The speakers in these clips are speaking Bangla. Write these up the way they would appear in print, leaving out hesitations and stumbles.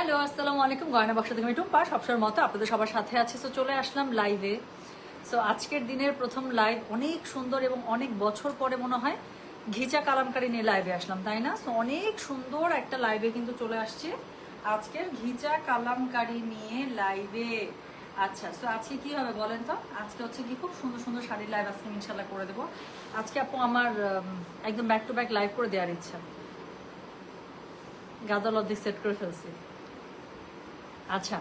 হ্যালো, আসসালামু আলাইকুম। গয়না বক্স থেকে আমি টুম্পা সবসময়ের মতো আপনাদের সবার সাথে আছি। তো চলে আসলাম লাইভে। সো আজকের দিনের প্রথম লাইভ, অনেক সুন্দর এবং অনেক বছর পরে মনে হয় ঘিচা কালামকারি নিয়ে লাইভে আসলাম, তাই না? সো অনেক সুন্দর একটা লাইভে কিন্তু চলে আসছে আজকের ঘিচা কালামকারি নিয়ে লাইভে। আচ্ছা, সো আজকে কি হবে বলেন তো? আজকে হচ্ছে কি খুব সুন্দর সুন্দর শাড়ির লাইভ আজকে ইনশাল্লাহ করে দেবো। আজকে আপু আমার একদম ব্যাক টু ব্যাক লাইভ করে দেওয়ার ইচ্ছা। গাদা লদ্দিক সেট করে ফেলছি। আচ্ছা,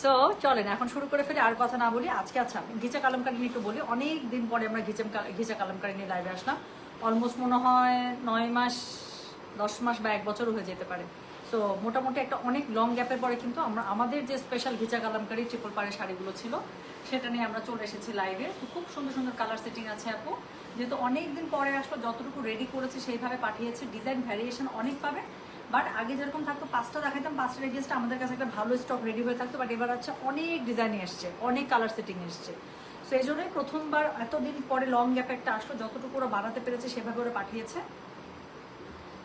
সো চলেন এখন শুরু করে ফেলি, আর কথা না বলি। আজকে আচ্ছা ঘিচা কালামকারি নিয়ে একটু বলি। অনেক দিন পরে আমরা ঘিচা কালামকারি নিয়ে লাইভে আসলাম। অলমোস্ট মনে হয় 9 মাস 10 মাস বা 1 বছরও হয়ে যেতে পারে। সো মোটামুটি একটা অনেক লং গ্যাপের পরে কিন্তু আমরা আমাদের যে স্পেশাল ঘিচা কালামকারি ট্রিপল পাড়ের শাড়িগুলো ছিল সেটা নিয়ে আমরা চলে এসেছি লাইভে। খুব সুন্দর সুন্দর কালার সেটিং আছে আপু, যেহেতু অনেক দিন পরে আসলো যতটুকু রেডি করেছি সেইভাবে পাঠিয়েছি। ডিজাইন ভ্যারিয়েশন অনেক পাবে, বাট আগে যেরকম থাকতো 5টা দেখাইতাম, 5টার এগেস্টে আমাদের কাছে একটা ভালো স্টক রেডি হয়ে থাকতো। বাট এবার হচ্ছে অনেক ডিজাইন এসছে, অনেক কালার সেটিং এসছে। সো এই জন্যই প্রথমবার এতদিন পরে লং গ্যাপ একটা আসলো, যতটুকু ওরা বানাতে পেরেছে সেভাবে ওরা পাঠিয়েছে।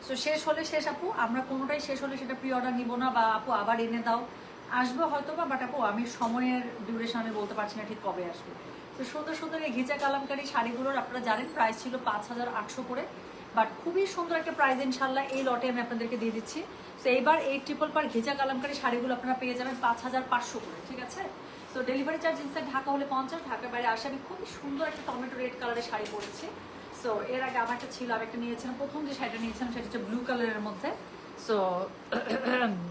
সো শেষ হলে শেষ আপু, আমরা কোনোটাই শেষ হলে সেটা প্রি অর্ডার নিব না বা আপু আবার এনে দাও, আসবে হয়তো বা, বাট আপু আমি সময়ের ডিউরেশনে বলতে পারছি না ঠিক কবে আসবে। তো সুন্দর সুন্দর এই ঘিচা কালামকারি শাড়িগুলোর আপনারা জানেন প্রাইস ছিল 5800 করে, বাট খুবই সুন্দর একটা প্রাইস ইনশাল্লাহ এই লটে আমি আপনাদেরকে দিয়ে দিচ্ছি। তো এইবার এই ট্রিপল পার ঘিচা কালামকারি শাড়িগুলো আপনারা পেয়ে যাবেন 5500 করে, ঠিক আছে? তো ডেলিভারি চার্জ ইনসাইড ঢাকা হলে 50, ঢাকার বাইরে আসে। আমি খুবই সুন্দর একটা টমেটো রেড কালারের শাড়ি পরেছি। সো এর আগে আমার একটা ছিল, আমি একটা নিয়েছিলাম, প্রথম যে শাড়িটা নিয়েছিলাম সেটা হচ্ছে ব্লু কালারের মধ্যে। সো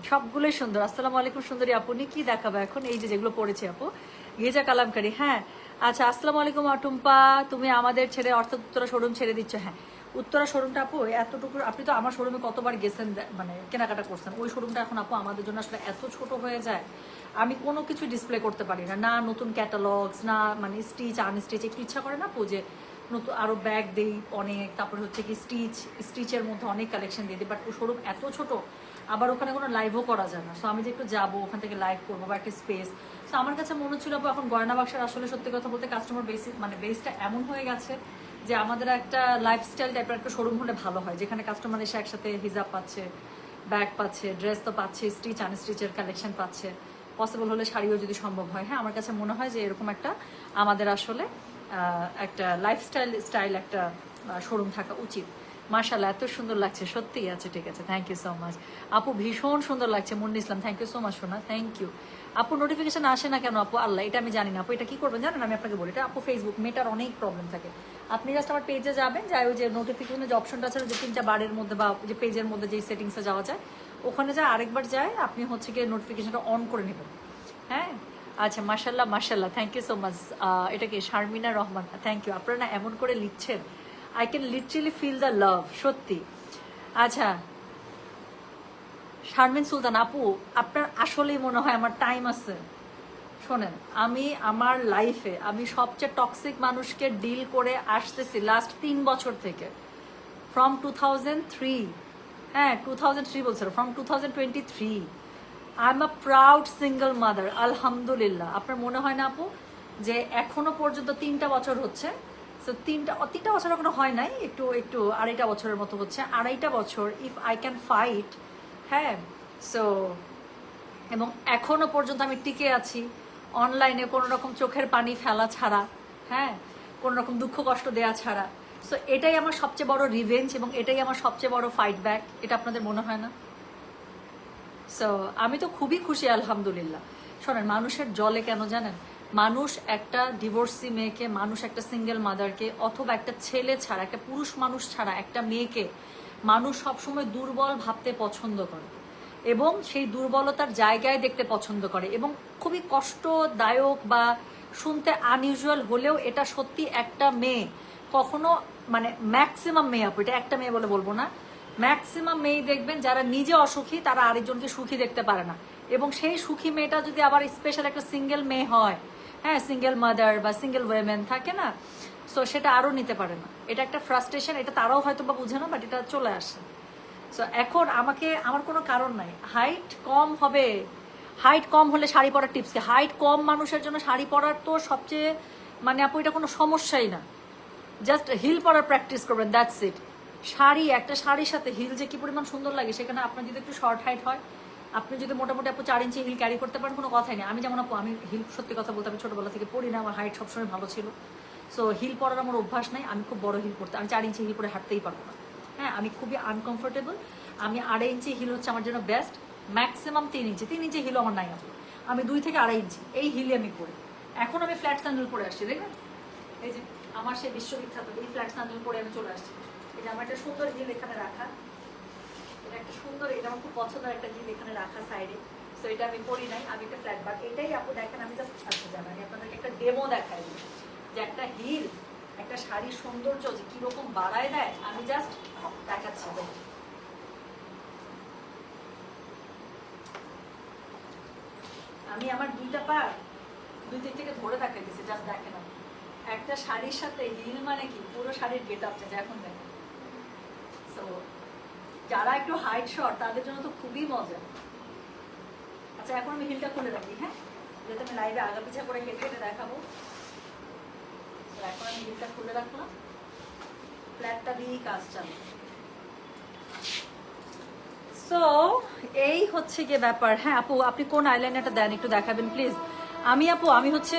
সবগুলোই সুন্দর। আসসালামু আলাইকুম সুন্দরী আপু, কি দেখাবো এখন? এই যে যেগুলো পড়েছি আপু, ঘিচা কালামকারি। হ্যাঁ আচ্ছা, আসসালামু আলাইকুম টুম্পা, তুমি আমাদের ছেড়ে অর্থাৎ উত্তরা শোরুম ছেড়ে দিচ্ছ? হ্যাঁ, উত্তরা শোরুমটা আপু এতটুকু, আপনি তো আমার শোরুমে কতবার গেছেন, মানে কেনাকাটা করছেন। ওই শোরুমটা এখন আপু আমাদের জন্য আসলে এত ছোট হয়ে যায়, আমি কোনো কিছু ডিসপ্লে করতে পারি না, না নতুন ক্যাটালগস, না মানে স্টিচ আনস্টিচ। একটু ইচ্ছা করে না আপু যে নতুন আরও ব্যাগ দিই অনেক, তারপর হচ্ছে কি স্টিচের মধ্যে অনেক কালেকশন দিয়ে দিই, বাট ও শোরুম এত ছোট, আবার ওখানে কোনো লাইভও করা যায় না। সো আমি যে একটু যাবো ওখান থেকে লাইভ করবো বা একটা স্পেস, সো আমার কাছে মনে হচ্ছিল এখন গয়না বাক্সের আসলে সত্যি কথা বলতে কাস্টমার বেসটা এমন হয়ে গেছে যে আমাদের একটা লাইফস্টাইল টাইপের একটা শোরুম হলে ভালো হয়, যেখানে কাস্টমার এসে একসাথে হিজাব পাচ্ছে, ব্যাগ পাচ্ছে, ড্রেস তো পাচ্ছে, স্টিচ আনস্টিচের কালেকশন পাচ্ছে, পসিবল হলে শাড়িও যদি সম্ভব হয়। হ্যাঁ, আমার কাছে মনে হয় যে এরকম একটা আমাদের আসলে একটা লাইফস্টাইল একটা শোরুম থাকা উচিত। মার্শাল্লাহ, এত সুন্দর লাগছে সত্যি। আছে, ঠিক আছে, থ্যাংক ইউ সো মাচ আপু, ভীষণ সুন্দর লাগছে। মুন্নি ইসলাম, থ্যাংক ইউ সো মাচ সোনা, থ্যাংক ইউ আপু। নোটিফিকেশন আসে না কেন আপু? আল্লাহ, এটা আমি জানি না আপু। এটা কি করবেন জানেন? আমি আপনাকে বলি, এটা আপু ফেসবুক মেটার অনেক প্রবলেম থাকে। আপনি জাস্ট আমার পেজে যাবেন, যাই ওই যে নোটিফিকেশনের যে অপশনটা আছে, যে 3টা বারের মধ্যে বা যে পেজের মধ্যে যে সেটিংসে যাওয়া যায়, ওখানে যায় আরেকবার যায়, আপনি হচ্ছে গিয়ে নোটিফিকেশনটা অন করে নেবেন। হ্যাঁ আচ্ছা, মাশাল্লাহ মাশাল্লাহ, থ্যাংক ইউ সো মাচ। এটা কি শারমিনা রহমান, থ্যাংক ইউ। আপনারা না এমন করে লিখছেন, I can literally feel the love, সত্যি। আচ্ছা, শারমিন সুলতান আপু, আপনার আসলেই মনে হয় আমার টাইম আছে? শোনেন, আমি আমার লাইফে আমি সবচেয়ে টক্সিক মানুষকে ডিল করে আসতেছি লাস্ট 3 বছর থেকে, ফ্রম 2003। হ্যাঁ 2003 বলছিল, from 2023। I am a proud single mother, আলহামদুলিল্লাহ। আপনার মনে হয় না আপু যে এখনো পর্যন্ত 3টা বছর হচ্ছে? সো 3টা বছর এখনো হয় নাই, একটু 2.5 বছরের মতো হচ্ছে। 2.5 বছর ইফ আই ক্যান ফাইট, হ্যাঁ। সো এবং এখনো পর্যন্ত আমি টিকে আছি অনলাইনে, কোনো রকম চোখের পানি ফেলা ছাড়া, হ্যাঁ, কোনো রকম দুঃখ কষ্ট দেওয়া ছাড়া। সো এটাই আমার সবচেয়ে বড় রিভেঞ্জ এবং এটাই আমার সবচেয়ে বড় ফাইট ব্যাক। এটা আপনাদের মনে হয় না? সো আমি তো খুবই খুশি, আলহামদুলিল্লাহ। শোনেন, মানুষের জলে কেন জানেন? মানুষ একটা ডিভোর্সি মেয়েকে, মানুষ একটা সিঙ্গেল মাদারকে, অথবা একটা ছেলে ছাড়া, একটা পুরুষ মানুষ ছাড়া একটা মেয়েকে মানুষ সবসময় দুর্বল ভাবতে পছন্দ করে এবং সেই দুর্বলতার জায়গায় দেখতে পছন্দ করে। এবং খুবই কষ্টদায়ক বা শুনতে আনইউজুয়াল হলেও এটা সত্যি, একটা মেয়ে কখনো, মানে ম্যাক্সিমাম মেয়ে আপু, এটা একটা মেয়ে বলে বলবো না, ম্যাক্সিমাম মেয়ে দেখবেন যারা নিজে অসুখী তারা আরেকজনকে সুখী দেখতে পারে না। এবং সেই সুখী মেয়েটা যদি আবার স্পেশাল একটা সিঙ্গেল মেয়ে হয়, হ্যাঁ, সিঙ্গেল মাদার বা সিঙ্গেল ওয়েমেন থাকে না, সো সেটা আরও নিতে পারে না। এটা একটা ফ্রাস্ট্রেশন, এটা তারাও হয়তো বা বুঝে না, বাট এটা চলে আসে। সো এখন আমার কোনো কারণ নাই, হাইট কম হবে, হাইট কম হলে শাড়ি পরার টিপস কি? হাইট কম মানুষের জন্য শাড়ি পরার তো সবচেয়ে, মানে আপু এটা কোনো সমস্যাই না, জাস্ট হিল পরার প্র্যাকটিস করবেন, দ্যাটস ইট। একটা শাড়ির সাথে হিল যে কি পরিমাণ সুন্দর লাগে, সেখানে আপনার যদি একটু শর্ট হাইট হয়, আপনি যদি মোটামুটি আপু 4 ইঞ্চি হিল ক্যারি করতে পারেন কোনো কথাই নেই। আমি যেমন আপু, আমি হিল সত্যি কথা বলতে আমি ছোটোবেলা থেকে পড়ি না, আমার হাইট সবসময় ভালো ছিল। সো হিল পরার আমার অভ্যাস নাই, আমি খুব বড় হিল পরতে, আমি 4 ইঞ্চি হিল পরে হাঁটতেই পারবো না। হ্যাঁ, আমি খুবই আনকমফোর্টেবল। আমি 2.5 ইঞ্চি হিল হচ্ছে আমার জন্য বেস্ট, ম্যাক্সিমাম 3 ইঞ্চি হিলও আমার নাই আপু। আমি 2 থেকে 2.5 ইঞ্চি এই হিলে আমি পরি। এখন আমি ফ্ল্যাট স্যান্ডেল পরে আসছি, দেখবেন এই যে আমার সেই বিশ্ববিখ্যাত এই ফ্ল্যাট স্যান্ডেল পরে আমি চলে আসছি। এই যে আমার একটা সুন্দর হিল এখানে রাখা, এটা একটা সুন্দর, এটা আমার খুব পছন্দের একটা হিল এখানে রাখা সাইডে। সো এটা আমি পরি নাই, আমি একটা ফ্ল্যাট, বাট এটাই আপু দেখেন আমি জাস্ট আচ্ছা জানি আমি আপনাদেরকে একটা ডেমো দেখাই দিই যে একটা হিল একটা শাড়ির সৌন্দর্য যে কিরকম বাড়ায় দেয়, আমি জাস্ট দেখাচ্ছি। আমি আমার 2টা পা 2 দিক থেকে ধরে দেখাই দিচ্ছি, জাস্ট দেখেন আপনি একটা শাড়ির সাথে হিল মানে কি পুরো শাড়ির গেট আপ চেঞ্জ। এখন দেখেন, সো যারা একটু হাইট শর্ট তাদের জন্য তো খুবই মজা। আচ্ছা এখন আমি হিলটা খুলে রাখি, হ্যাঁ, যেহেতু আমি লাইভে আগা পিছা করে হেঁটে হেঁটে দেখাবো। এখন আমি হিলটা খুলে রাখলাম, ফ্ল্যাটটা দিয়েই কাজ চালু। সো এই হচ্ছে গিয়ে ব্যাপার। হ্যাঁ আপু, আপনি কোন আইলাইনারটা দেন একটু দেখাবেন প্লিজ। আমি আপু, আমি হচ্ছে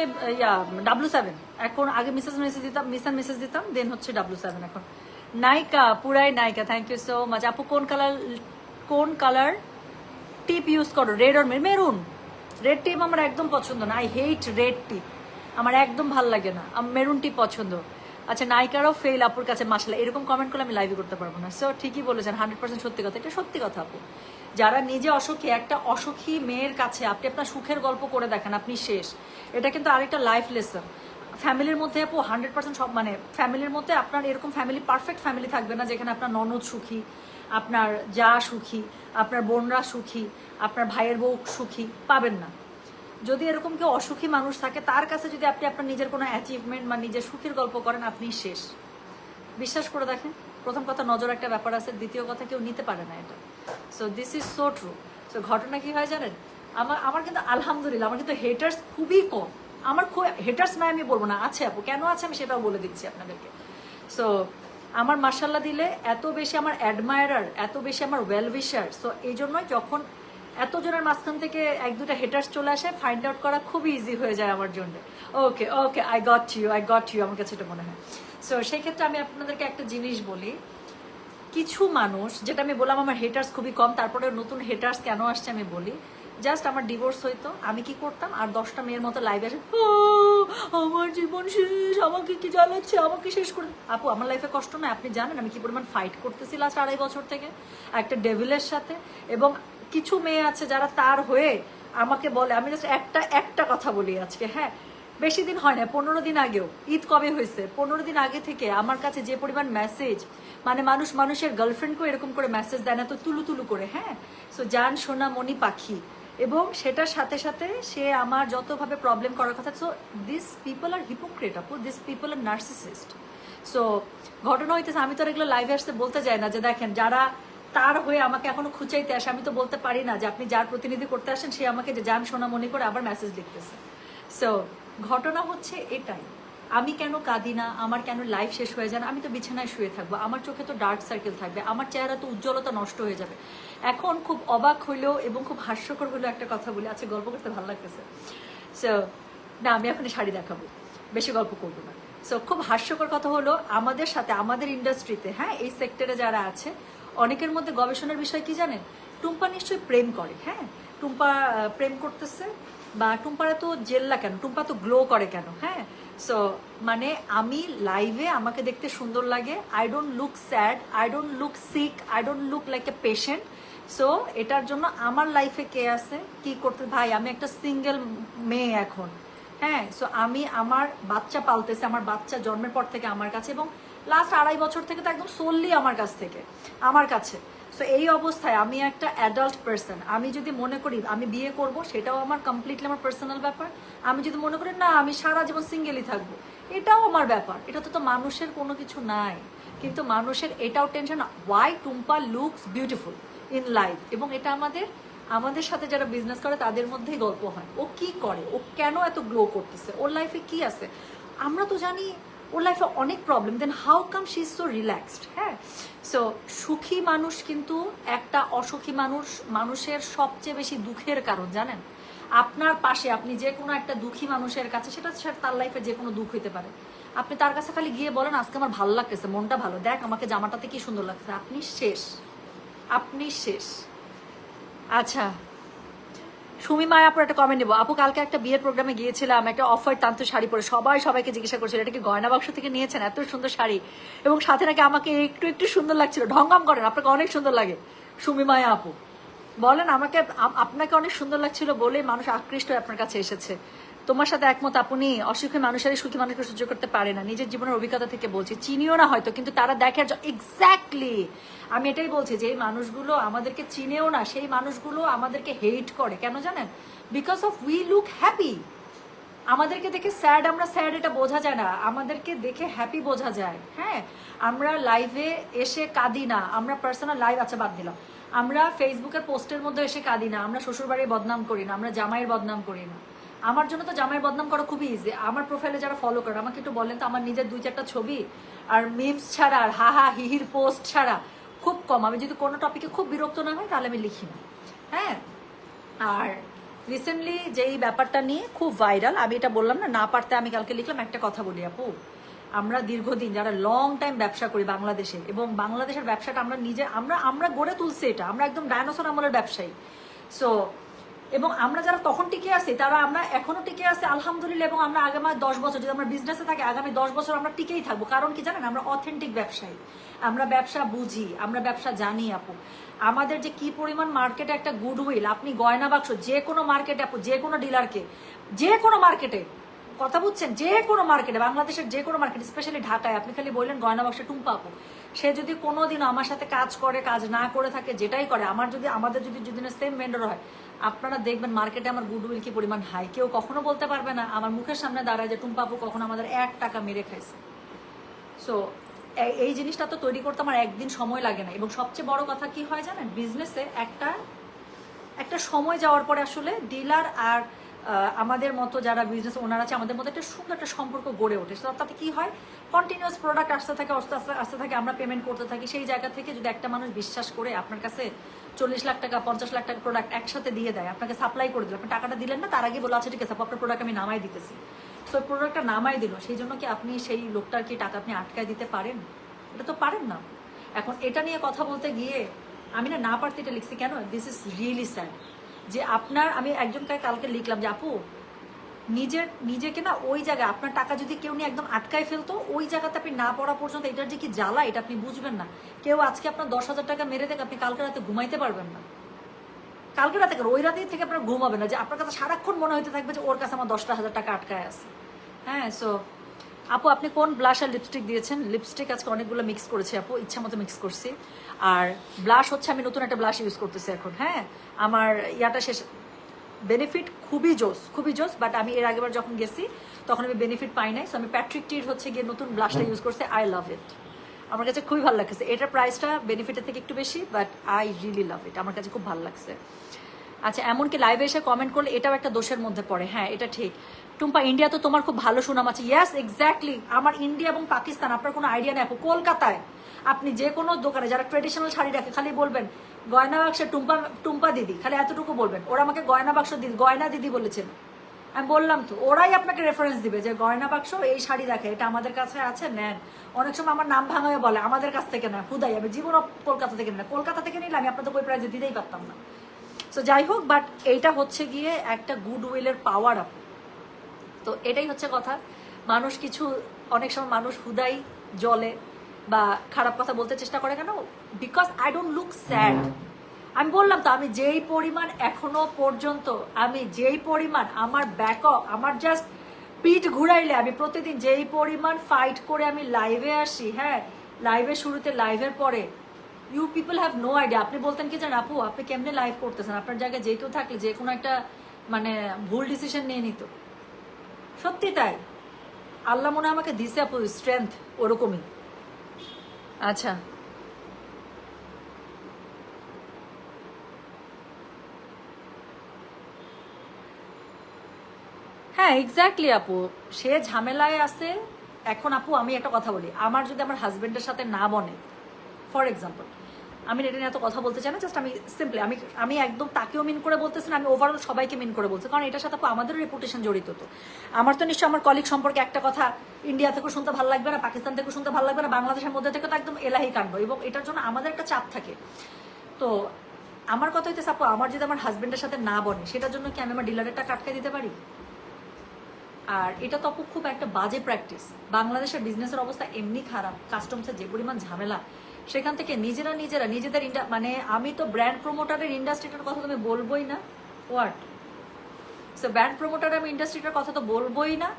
W7 এখন, আগে মিসেস দিতাম দেন হচ্ছে W7 এখন। নায়িকা, পুরাই নায়িকা, থ্যাংক ইউ সো মাচ। আপু কোন কালার টিপ ইউজ করো? Red or maroon? রেড টিপ আমার একদম পছন্দ না, আই হেট রেড টিপ, আমার একদম ভাল লাগে না, আমার মেরুন টিপ পছন্দ। আচ্ছা নায়িকারাও ফেল আপুর কাছে, মাশাআল্লাহ, এরকম কমেন্ট করলে আমি লাইভে করতে পারবো না। সো ঠিকই বলেছেন, 100% সত্যি কথা, এটা সত্যি কথা আপু। যারা নিজে অসুখী, একটা অসুখী মেয়ের কাছে আপনি আপনার সুখের গল্প করে দেখেন, আপনি শেষ। এটা কিন্তু আরেকটা লাইফ লেসন। ফ্যামিলির মধ্যে আপু 100% সব, মানে ফ্যামিলির মধ্যে আপনার এরকম ফ্যামিলি, পারফেক্ট ফ্যামিলি থাকবে না যেখানে আপনার ননদ সুখী, আপনার যা সুখী, আপনার বোনরা সুখী, আপনার ভাইয়ের বউ সুখী পাবেন না। যদি এরকম কেউ অসুখী মানুষ থাকে তার কাছে যদি আপনি আপনার নিজের কোনো অ্যাচিভমেন্ট বা নিজের সুখের গল্প করেন, আপনি শেষ। বিশ্বাস করে দেখেন, প্রথম কথা নজর একটা ব্যাপার আছে, দ্বিতীয় কথা কেউ নিতে পারে না এটা। So this is so true. So ঘটনা কি হয় জানেন, আমার কিন্তু আলহামদুলিল্লাহ আমার কিন্তু হেটার্স খুবই কম। আমার খুব হেটার্স নাই আমি বলবো না, আছে আপু, কেন আছে আমি সেটাও বলে দিচ্ছি আপনাদেরকে। সো আমার মাশাল্লাহ দিলে এত বেশি আমার অ্যাডমায়ারার, এত বেশি আমার ওয়েল উইশার। সো এই জন্যই যখন এতজনের মাঝখান থেকে 1-2টা হেটার্স চলে আসে, ফাইন্ড আউট করা খুবই ইজি হয়ে যায় আমার জন্য। ওকে ওকে, আই গট ইউ, আমার কাছে এটা মনে হয়। সো সেই ক্ষেত্রে আমি আপনাদেরকে একটা জিনিস বলি, কিছু মানুষ, যেটা আমি বললাম আমার হেটার্স খুবই কম, তারপরে নতুন হেটার্স কেন আসছে আমি বলি। জাস্ট আমার ডিভোর্স হইতো, আমি কি করতাম, আর 10টা মেয়ের মতো লাইভে আসে, আমার জীবন শেষ, আমাকে কি জ্বালাচ্ছে, আমাকে শেষ করে। আপু আমার লাইফে কষ্ট নয়, আপনি জানেন আমি কি পরিমাণ ফাইট করতেছি লাস্ট 2.5 বছর থেকে একটা ডেভিলের সাথে। এবং কিছু মেয়ে আছে যারা তার হয়ে আমাকে বলে, আমি জাস্ট একটা কথা বলি আজকে, হ্যাঁ বেশি দিন হয় না, 15 দিন আগেও, ঈদ কবে হয়েছে, 15 দিন আগে থেকে আমার কাছে যে পরিমাণ মেসেজ, মানে মানুষের গার্লফ্রেন্ডকেও এরকম করে মেসেজ দেয় না তো, তুলু করে, হ্যাঁ। সো জান সোনা মনি পাখি, এবং সেটার সাথে সাথে সে আমার যতভাবে প্রবলেম করার কথা। So this people are hypocrite আপু, this people are narcissist. So ঘটনা হইতেছে, আমি তো এগুলো লাইভে আসতে বলতে যাই না যে দেখেন যারা তার হয়ে আমাকে এখনো খুঁচাইতে আসে, আমি তো বলতে পারি না যে আপনি যার প্রতিনিধি করতে আসেন সে আমাকে যে জান সোনা মনি করে আবার মেসেজ লিখতেছে। সো ঘটনা হচ্ছে এটাই, আমি কেন কাঁদি না, আমার কেন লাইফ শেষ হয়ে যায় না, আমি তো বিছানায় শুয়ে থাকবো, আমার চোখে তো ডার্ক সার্কেল থাকবে, আমার চেহারা তো উজ্জ্বলতা নষ্ট হয়ে যাবে। এখন খুব অবাক হইলেও এবং খুব হাস্যকর হইলেও একটা কথা বলি, আচ্ছা গল্প করতে ভালো লাগতেছে। সো না, আমি এখন শাড়ি দেখাবো, বেশি গল্প করবো না। সো খুব হাস্যকর কথা হলো, আমাদের সাথে আমাদের ইন্ডাস্ট্রিতে, হ্যাঁ এই সেক্টরে যারা আছে, অনেকের মধ্যে গবেষণার বিষয় কি জানেন, টুম্পা নিশ্চয়ই প্রেম করে, হ্যাঁ টুম্পা প্রেম করতেছে, বা টুম্পার এত জেল্লা কেন, টুম্পা তো গ্লো করে কেন, হ্যাঁ। সো মানে আমি লাইভে আমাকে দেখতে সুন্দর লাগে, I don't look sad, I don't look sick, I don't look like a patient. So এটার জন্য আমার লাইফে কে আছে কি করতে, ভাই আমি একটা সিঙ্গেল মেয়ে এখন, হ্যাঁ। সো আমি আমার বাচ্চা পালতেছে, আমার বাচ্চা জন্মের পর থেকে আমার কাছে, এবং লাস্ট 2.5 বছর থেকে তো একদম সোললি আমার কাছে। সো এই অবস্থায় আমি একটা অ্যাডাল্ট পার্সন, আমি যদি মনে করি আমি বিয়ে করব, সেটাও আমার কমপ্লিটলি আমার পার্সোনাল ব্যাপার। আমি যদি মনে করি না আমি সারা জীবন সিঙ্গেলই থাকবো, এটাও আমার ব্যাপার। এটা তো মানুষের কোনো কিছু নাই, কিন্তু মানুষের এটাও tension, why Tumpa looks beautiful in life. এবং এটা আমাদের সাথে যারা বিজনেস করে তাদের মধ্যেই গল্প হয়, ও কি করে, ও কেন এত গ্লো করতেছে, ওর লাইফে কি আছে। আমরা তো জানি ওর লাইফে অনেক problem, then how come she is so relaxed. হ্যাঁ, সো সুখী মানুষ কিন্তু একটা অসুখী মানুষের সবচেয়ে বেশি দুঃখের কারণ জানেন। আপনার পাশে আপনি যে কোনো একটা দুঃখী মানুষের কাছে, সেটা তার লাইফে যে কোনো দুঃখ হইতে পারে, আপনি তার কাছে খালি গিয়ে বলেন আজকে আমার ভালো লাগতেছে, মনটা ভালো, দেখ আমাকে জামাটাতে কি সুন্দর লাগছে, আপনি শেষ, আপনি শেষ। আচ্ছা, সুমি মায়া আপুর একটা কমেন্ট নেবো। আপু কালকে একটা বিয়ের প্রোগ্রামে গিয়েছিলাম, একটা অফ হোয়াইট তান্তু শাড়ি পরে সবাইকে জিজ্ঞাসা করছিল এটা কি গয়না বাক্স থেকে নিয়েছেন, এত সুন্দর শাড়ি, এবং সাথে নাকি আমাকে একটু সুন্দর লাগছিল। ঢঙ্গাম করেন, আপনাকে অনেক সুন্দর লাগে সুমি মায়া আপু, বলেন আমাকে আপনাকে অনেক সুন্দর লাগছিল বলে মানুষ আকৃষ্ট হয়ে আপনার কাছে এসেছে। তোমার সাথে একমত, আপনি অসুখী মানুষের সুখী মানুষকে সহ্য করতে পারে না, নিজের জীবনের অভিজ্ঞতা থেকে বলছি, চিনিও না হয়তো, কিন্তু তারা দেখে এক্স্যাক্টলি, আমি এটাই বলছি যে এই মানুষগুলো আমাদেরকে চিনেও না, সেই মানুষগুলো আমাদেরকে হেট করে কেন জানেন? Because of we look happy. আমাদেরকে দেখে স্যাড, আমরা স্যাড এটা বোঝা যায় না, আমাদেরকে দেখে হ্যাপি বোঝা যায়। হ্যাঁ, আমরা লাইভে এসে কাঁদি না, আমরা পার্সোনাল লাইভ, আচ্ছা বাদ দিলাম, আমরা ফেসবুকের পোস্টের মধ্যে এসে কাঁদি না, আমরা শ্বশুরবাড়ির বদনাম করি না, আমরা জামাইয়ের বদনাম করি না। আমার জন্য তো জামাইয়ের বদনাম করা খুবই ইজি। আমার প্রোফাইলে যারা ফলো করে আমাকে একটু বলেন তো, আমার নিজের 2-4টা ছবি আর মিমস ছাড়া আর হাহা হিহির পোস্ট ছাড়া খুব কম, আমি যদি কোনো টপিকে খুব বিরক্ত না হয় তাহলে আমি লিখি না। হ্যাঁ, আর রিসেন্টলি যেই ব্যাপারটা নিয়ে খুব ভাইরাল, আমি এটা বললাম না, না পারতে আমি কালকে লিখলাম, একটা কথা বলি আপু, আমরা দীর্ঘদিন যারা লং টাইম ব্যবসা করি বাংলাদেশে, এবং বাংলাদেশের ব্যবসাটা আমরা নিজে আমরা গড়ে তুলছি, এটা আমরা একদম ডায়নোসর আমলের ব্যবসায়ী। সো এবং আমরা যারা তখন টিকে আছি তারা আমরা এখনো টিকে আছি আলহামদুলিল্লাহ, এবং আমরা আগামী 10 বছর যদি আমরা বিজনেসে থাকি, আগামী 10 বছর আমরা টিকেই থাকবো। কারণ কি জানেন, আমরা অথেন্টিক ব্যবসায়ী, আমরা ব্যবসা বুঝি, আমরা ব্যবসা জানি আপু। আমাদের যে কি পরিমাণ মার্কেটে একটা গুডউইল, আপনি গয়না বাক্স যে কোনো মার্কেটে আপু, যে কোনো ডিলারকে, যে কোনো মার্কেটে, কথা বুঝছেন, যে কোনো মার্কেটে, বাংলাদেশের যে কোনো মার্কেট, স্পেশালি ঢাকায়, আপনি খালি বললেন গয়না বাক্সে টুম্পা আপু, সে যদি কোনোদিন আমার সাথে কাজ করে, কাজ না করে থাকে, যেটাই করে, আমাদের যদি সেম ভেন্ডর হয়, আপনারা দেখবেন মার্কেটে আমার গুডউইল কি পরিমাণ হাই। কেউ কখনো বলতে পারবে না আমার মুখের সামনে দাঁড়ায় যে টুম্পা আপু কখনো আমাদের 1 টাকা মেরে খাইছে। সো এই জিনিসটা তো তৈরি করতে আমার একদিন সময় লাগে না। এবং সবচেয়ে বড় কথা কি হয় জানেন, বিজনেসে একটা সময় যাওয়ার পরে আসলে ডিলার আর আমাদের মতো যারা বিজনেস ওনার আছে, আমাদের মধ্যে একটা সুন্দর একটা সম্পর্ক গড়ে ওঠে। তাতে কি হয়, কন্টিনিউয়াস প্রোডাক্ট আসতে থাকে, আমরা পেমেন্ট করতে থাকি। সেই জায়গা থেকে যদি একটা মানুষ বিশ্বাস করে আপনার কাছে 40 লাখ টাকা 50 লাখ টাকা প্রোডাক্ট একসাথে দিয়ে দেয়, আপনাকে সাপ্লাই করে দিল, আপনি টাকাটা দিলেন না, তার আগে বলো আচ্ছা ঠিক আছে আপনার প্রোডাক্ট আমি নামাই দিতেছি, সো প্রোডাক্টটা নামাই দিল, সেই জন্য কি আপনি সেই লোকটার কি টাকা আপনি আটকায় দিতে পারেন? এটা তো পারেন না। এখন এটা নিয়ে কথা বলতে গিয়ে আমি না পারতে এটা লিখছি কেন, দিস ইজ রিয়েলি স্যাড, যে আমি একজনকে কালকে লিখলাম যে আপু নিজেকে না ওই জায়গায়, আপনার টাকা যদি কেউ নিয়ে একদম আটকায় ফেলতো, ওই জায়গাতে আপনি না পড়া পর্যন্ত এটার যে কি জ্বালা এটা আপনি বুঝবেন না। কেউ আজকে আপনার 10,000 টাকা মেরে দেখ, আপনি কালকে রাতে ঘুমাইতে পারবেন না, কালকে রাতে ওই রাতেই থেকে আপনার ঘুমাবে না, যে আপনার কাছে সারাক্ষণ মনে হতে থাকবে যে ওর কাছে আমার 10,000 টাকা আটকায় আছে। হ্যাঁ, সো আপু আপনি কোন ব্লাশ আর লিপস্টিক দিয়েছেন? লিপস্টিক আজকে অনেকগুলো মিক্স করেছি আপু, ইচ্ছা মতো মিক্স করছি। আর ব্লাশ হচ্ছে আমি নতুন একটা ব্লাশ ইউজ করতেছি এখন। হ্যাঁ, আমার ইয়াটা শেষ, বেনিফিট খুবই জোস, বাট আমি এর আগেবার যখন গেছি তখন আমি বেনিফিট পাই নাই। সো আমি প্যাট্রিকটির হচ্ছে গিয়ে নতুন ব্লাশটা ইউজ করছি, আই লাভ ইট, আমার কাছে খুবই ভালো লাগছে। এটার প্রাইসটা বেনিফিটের থেকে একটু বেশি, বাট আই রিয়েলি লাভ ইট, আমার কাছে খুব ভালো লাগছে। আচ্ছা, এমনকি লাইভে এসে কমেন্ট করলে এটাও একটা দোষের মধ্যে পড়ে। হ্যাঁ, এটা ঠিক। টুম্পা ইন্ডিয়া তো তোমার খুব ভালো সুনাম আছে। ইয়াস, এক্স্যাক্টলি, আমার ইন্ডিয়া এবং পাকিস্তান আপনার কোনো আইডিয়া নেই আপু। কলকাতায় আপনি যে কোনো দোকানে যারা ট্রেডিশনাল শাড়ি রাখে, খালি বলবেন গয়না বাক্সে টুম্পা দিদি, খালি এতটুকু বলবেন। ওরা আমাকে গয়না বাক্স দিদি, গয়না দিদি বলেছেন, আমি বললাম তো, ওরাই আপনাকে রেফারেন্স দিবে যে গয়না বাক্স এই শাড়ি রাখে, এটা আমাদের কাছে আছে, নেন। অনেক সময় আমার নাম ভাঙায় বলে আমাদের কাছ থেকে না, হুদাই আমি জীবনও কলকাতা থেকে না, কলকাতা থেকে নিলে আমি আপনাদের ওই প্রাইজে দিতেই পারতাম না। সো যাই হোক, বাট এইটা হচ্ছে গিয়ে একটা গুড উইলের পাওয়ার আপ। তো এটাই হচ্ছে কথা। মানুষ অনেক সময় মানুষ হুদাই জলে বা খারাপ কথা বলতে চেষ্টা করে কেন, because I don't look sad. আমি বললাম তো, আমি যেই পরিমাণ এখনো পর্যন্ত আমার ব্যাকআপ, আমার জাস্ট পিঠ ঘুরাইলে আমি প্রতিদিন যেই পরিমাণ ফাইট করে আমি লাইভে আসি। হ্যাঁ, লাইভের শুরুতে, লাইভের পরে, you people have no idea. আপনি বলতেন কি জানেন আপু, আপনি কেমনে লাইভ করতেছেন, আপনার জায়গায় যে কেউ থাকলে যে কোনো একটা মানে ভুল ডিসিশন নিয়ে নিত। সত্যি তাই, আল্লাহ মনে আমাকে দিছে আপু স্ট্রেংথ ওরকমই। আচ্ছা, হ্যাঁ এক্স্যাক্টলি আপু, সে ঝামেলায় আছে এখন আপু আমি একটা কথা বলি, আমার যদি আমার হাজবেন্ডের সাথে না বনে, ফর এক্সাম্পল, আমি এটা নিয়ে এত কথা বলতে চাই না, জাস্ট আমি সিম্পলি আমি একদম তাকেও মিন করে বলতেছি না, আমি ওভারঅল সবাইকে মিন করে বলছি, কারণ এটার সাথে আপু আমাদেরও রেপুটেশন জড়িত। তো আমার তো নিশ্চয়ই আমার কলিগ সম্পর্কে একটা কথা ইন্ডিয়া থেকেও শুনতে ভালো লাগবে না, পাকিস্তান থেকেও শুনতে ভালো লাগবে না, বাংলাদেশের মধ্যে থেকে তো একদম এলাহি কাণ্ড, এবং এটার জন্য আমাদের একটা চাপ থাকে। তো আমার কথা হইতেছে আপু, আমার যদি আমার হাজবেন্ডের সাথে না বনে, সেটার জন্য কি আমি আমার ডিলারের টাকা আটকে দিতে পারি? আর এটা তো আপু খুব একটা বাজে প্র্যাকটিস। বাংলাদেশের বিজনেসের অবস্থা এমনি খারাপ, কাস্টমসের যে পরিমাণ ঝামেলা, সেখান থেকে নিজেদের মানে আমি তো ব্র্যান্ড প্রমোটারের ইন্ডাস্ট্রিটার কথা তো আমি বলবোই না। হোয়াট? সো ব্র্যান্ড প্রমোটার আমি ইন্ডাস্ট্রিটার কথা তো বলবোই না।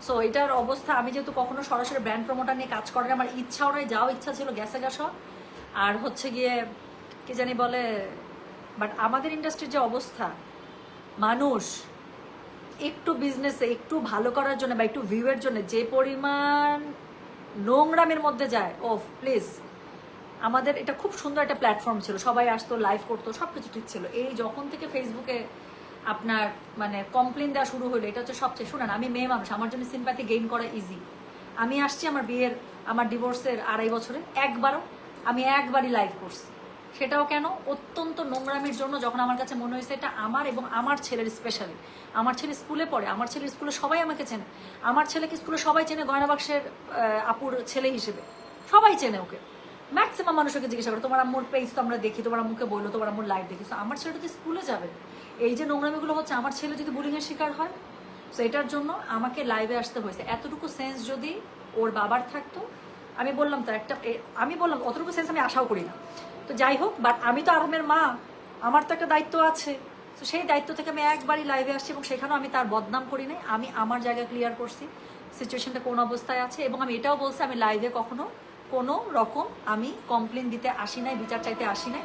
সো এটার অবস্থা, আমি যেহেতু কখনো সরাসরি ব্র্যান্ড প্রমোটার নিয়ে কাজ করার আমার ইচ্ছাও নয়, যাও ইচ্ছা ছিল গেছে গেছো। আর হচ্ছে গিয়ে কি জানি বলে, বাট আমাদের ইন্ডাস্ট্রির যে অবস্থা, মানুষ একটু বিজনেসে একটু ভালো করার জন্য বা একটু ভিউয়ের জন্য যে পরিমাণ নোংরামের মধ্যে যায়, ও প্লিজ। আমাদের এটা খুব সুন্দর একটা প্ল্যাটফর্ম ছিল, সবাই আসতো, লাইভ করতো, সব কিছু ঠিক ছিল। এই যখন থেকে ফেসবুকে আপনার মানে কমপ্লেন দেওয়া শুরু হলো, এটা হচ্ছে সবচেয়ে, শুনেন আমি মেয়ে মানুষ, আমার জন্য সিম্প্যাথি গেইন করা ইজি। আমি আসছি আমার ডিভোর্সের 2.5 বছরে আমি একবারই লাইভ করছি, সেটাও কেন? অত্যন্ত নোংরামির জন্য, যখন আমার কাছে মনে হয়েছে এটা আমার এবং আমার ছেলের, স্পেশালি আমার ছেলে স্কুলে পড়ে, আমার ছেলের স্কুলে সবাই আমাকে চেনে, আমার ছেলেকে স্কুলে সবাই চেনে গয়না বাক্সের আপুর ছেলে হিসেবে, সবাই চেনে ওকে। ম্যাক্সিমাম মানুষকে জিজ্ঞাসা করে, তোমার আম্মুর পেজ তো আমরা দেখি, তোমার আম্মুকে বললো, তোমার আম্মুর লাইভ দেখি। তো আমার ছেলেটা তো স্কুলে যাবে, এই যে নোংরামিগুলো হচ্ছে, আমার ছেলে যদি বুলিংয়ের শিকার হয়, তো এটার জন্য আমাকে লাইভে আসতে হয়েছে। এতটুকু সেন্স যদি ওর বাবার থাকতো, আমি বললাম অতটুকু সেন্স আমি আশাও করি না। তো যাই হোক, বাট আমি তো আরামের মা, আমার তো একটা দায়িত্ব আছে। তো সেই দায়িত্ব থেকে আমি একবারই লাইভে আসছি, এবং সেখানেও আমি তার বদনাম করি নাই, আমি আমার জায়গা ক্লিয়ার করছি সিচুয়েশনটা কোন অবস্থায় আছে। এবং আমি এটাও বলছি, আমি লাইভে কখনো কোনো রকম আমি কমপ্লেন দিতে আসি নাই, বিচার চাইতে আসি নাই।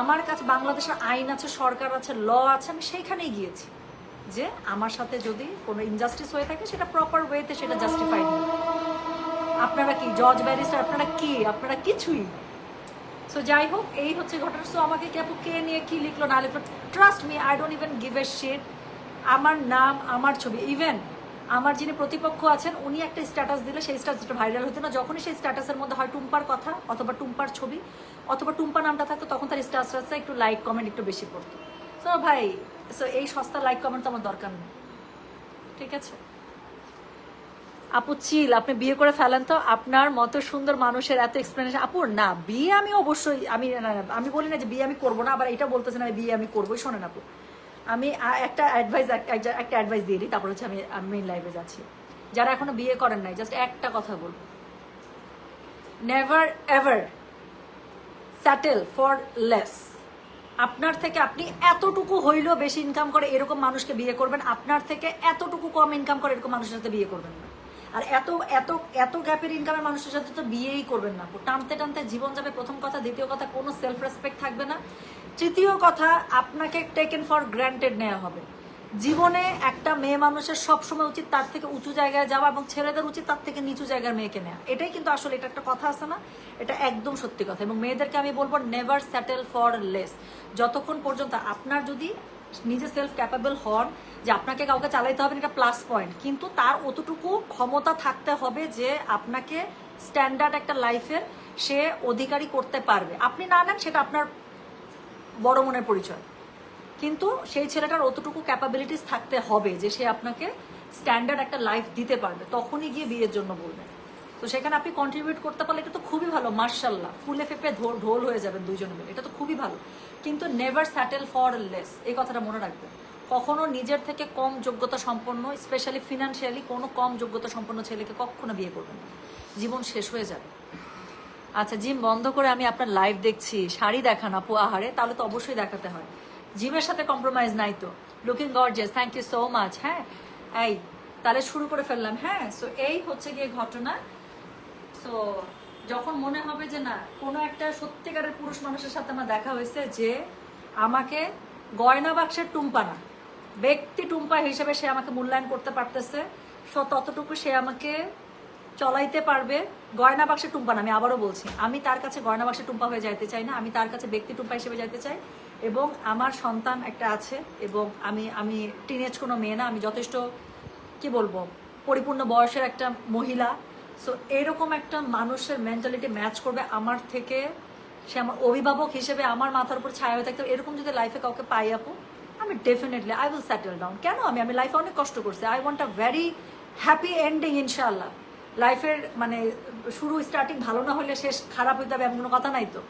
আমার কাছে বাংলাদেশের আইন আছে, সরকার আছে, ল আছে, আমি সেইখানেই গিয়েছি যে আমার সাথে যদি কোনো ইনজাস্টিস হয়ে থাকে, সেটা প্রপার ওয়েতে সেটা জাস্টিফাইড। আপনারা কি জজ ব্যারিস্টার? আপনারা কিছুই। সো যাই হোক, এই হচ্ছে ঘটনা। সো আমাকে কে নিয়ে কি লিখলো না লিখলো, trust me, I don't even give a shit. আমার নাম, আমার ছবি, ইভেন আমার যিনি প্রতিপক্ষ আছেন, উনি একটা স্ট্যাটাস দিলে সেই স্ট্যাটাসটা ভাইরাল হতো না, যখনই সেই স্ট্যাটাসের মধ্যে হয় টুম্পার কথা অথবা টুম্পার ছবি অথবা টুম্পা নামটা থাকতো, তখন তার স্ট্যাটাসটা একটু লাইক কমেন্ট একটু বেশি পড়তো। সো ভাই, সো এই সস্তা লাইক কমেন্ট তো আমার দরকার নেই, ঠিক আছে? আপু চিল, আপনি বিয়ে করে ফেলেন তো, আপনার মতো সুন্দর মানুষের এত এক্সপ্লেনেশন। আপুর না, বিয়ে আমি অবশ্যই, আমি বলি না যে বিয়ে আমি করবো না, আবার এটা বলতেছে না বিয়ে আমি করবোই। শোনেন আপু, আমি একটা অ্যাডভাইস দিয়ে দিই, তারপর হচ্ছে আমি মেইন লাইভে যাচ্ছি। যারা এখনো বিয়ে করেন নাই, জাস্ট একটা কথা বলবো, never ever settle for less. আপনার থেকে আপনি এতটুকু হইলেও বেশি ইনকাম করে এরকম মানুষকে বিয়ে করবেন, আপনার থেকে এতটুকু কম ইনকাম করে এরকম মানুষের সাথে বিয়ে করবেন না। আর এত এত এত গ্যাপের ইনকামের মানুষের সাথে তো বিয়েই করবেন না। টানতে টানতে জীবন যাবে, প্রথম কথা। দ্বিতীয় কথা, কোনো সেলফ রেসপেক্ট থাকবে না। তৃতীয় কথা, আপনাকে টেকেন ফর গ্র্যান্টেড নেওয়া হবে। জীবনে একটা মেয়ে মানুষের সবসময় উচিত তার থেকে উঁচু জায়গায় যাওয়া, এবং ছেলেদের উচিত তার থেকে নিচু জায়গার মেয়েকে নেওয়া। এটাই কিন্তু আসলে, এটা একটা কথা আছে না, এটা একদম সত্যি কথা। এবং মেয়েদেরকে আমি বলবো, নেভার সেটেল ফর লেস। যতক্ষণ পর্যন্ত আপনার যদি নিজে সেলফ ক্যাপাবল হন, যে আপনাকে কাউকে চালাইতে হবে, এটা প্লাস পয়েন্ট, কিন্তু তার অতটুকু ক্ষমতা থাকতে হবে যে আপনাকে স্ট্যান্ডার্ড একটা লাইফের সে অধিকারী করতে পারবে। আপনি না নেন, সেটা আপনার বড় মনের পরিচয়, কিন্তু সেই ছেলেটার অতটুকু ক্যাপাবিলিটিস থাকতে হবে যে সে আপনাকে স্ট্যান্ডার্ড একটা লাইফ দিতে পারবে, তখনই গিয়ে বিয়ের জন্য বলবেন। তো সেখানে আপনি কন্ট্রিবিউট করতে পারলে এটা তো খুবই ভালো, মার্শাল্লাহ, ফুলে ফেপে ঢোল হয়ে যাবেন দুইজনে মিলে, এটা তো খুবই ভালো। কিন্তু নেভার স্যাটেল ফর লেস, এই কথাটা মনে রাখবেন। কখনো নিজের থেকে কম যোগ্যতা সম্পন্ন, স্পেশালি ফিনান্সিয়ালি কোনো কম যোগ্যতা সম্পন্ন ছেলেকে কখনো বিয়ে করবেন না, জীবন শেষ হয়ে যাবে। আচ্ছা, জিম বন্ধ করে আমি আপনার লাইভ দেখছি, শাড়ি দেখান আপু। আহারে, তাহলে তো অবশ্যই দেখাতে হয়, জিমের সাথে কম্প্রোমাইজ নাই তো। Looking gorgeous, thank you so much. হ্যাঁ, এই তাহলে শুরু করে ফেললাম। হ্যাঁ, সো এই হচ্ছে গিয়ে ঘটনা। সো যখন মনে হবে যে না, কোনো একটা সত্যিকারের পুরুষ মানুষের সাথে আমার দেখা হয়েছে যে আমাকে গয়না বাক্সের টুম্পা না, ব্যক্তি টুম্পা হিসেবে সে আমাকে মূল্যায়ন করতে পারতেছে, সো ততটুকু সে আমাকে চলাইতে পারবে। গয়না বাক্সে টুম্পা না, আমি আবারও বলছি, আমি তার কাছে গয়না বাক্সে টুম্পা হয়ে যাইতে চাই না, আমি তার কাছে ব্যক্তি টুম্পা হিসেবে যাইতে চাই। এবং আমার সন্তান একটা আছে, এবং আমি টিনেজ কোনো মেয়ে না, আমি যথেষ্ট কি বলবো, পরিপূর্ণ বয়সের একটা মহিলা। সো এরকম একটা মানুষের মেন্টালিটি ম্যাচ করবে আমার থেকে, সে আমার অভিভাবক হিসেবে আমার মাথার উপর ছায়া হয়ে থাকতে, এরকম যদি লাইফে কাউকে পাই আপু, আমি definitely I will settle down. কেন আমি লাইফে অনেক কষ্ট করছি, I want a very happy ending ইনশাল্লাহ। লাইফের মানে শুরু স্টার্টিং ভালো না হলে শেষ খারাপ হইতে হবে এমন কোনো কথা নাই তো।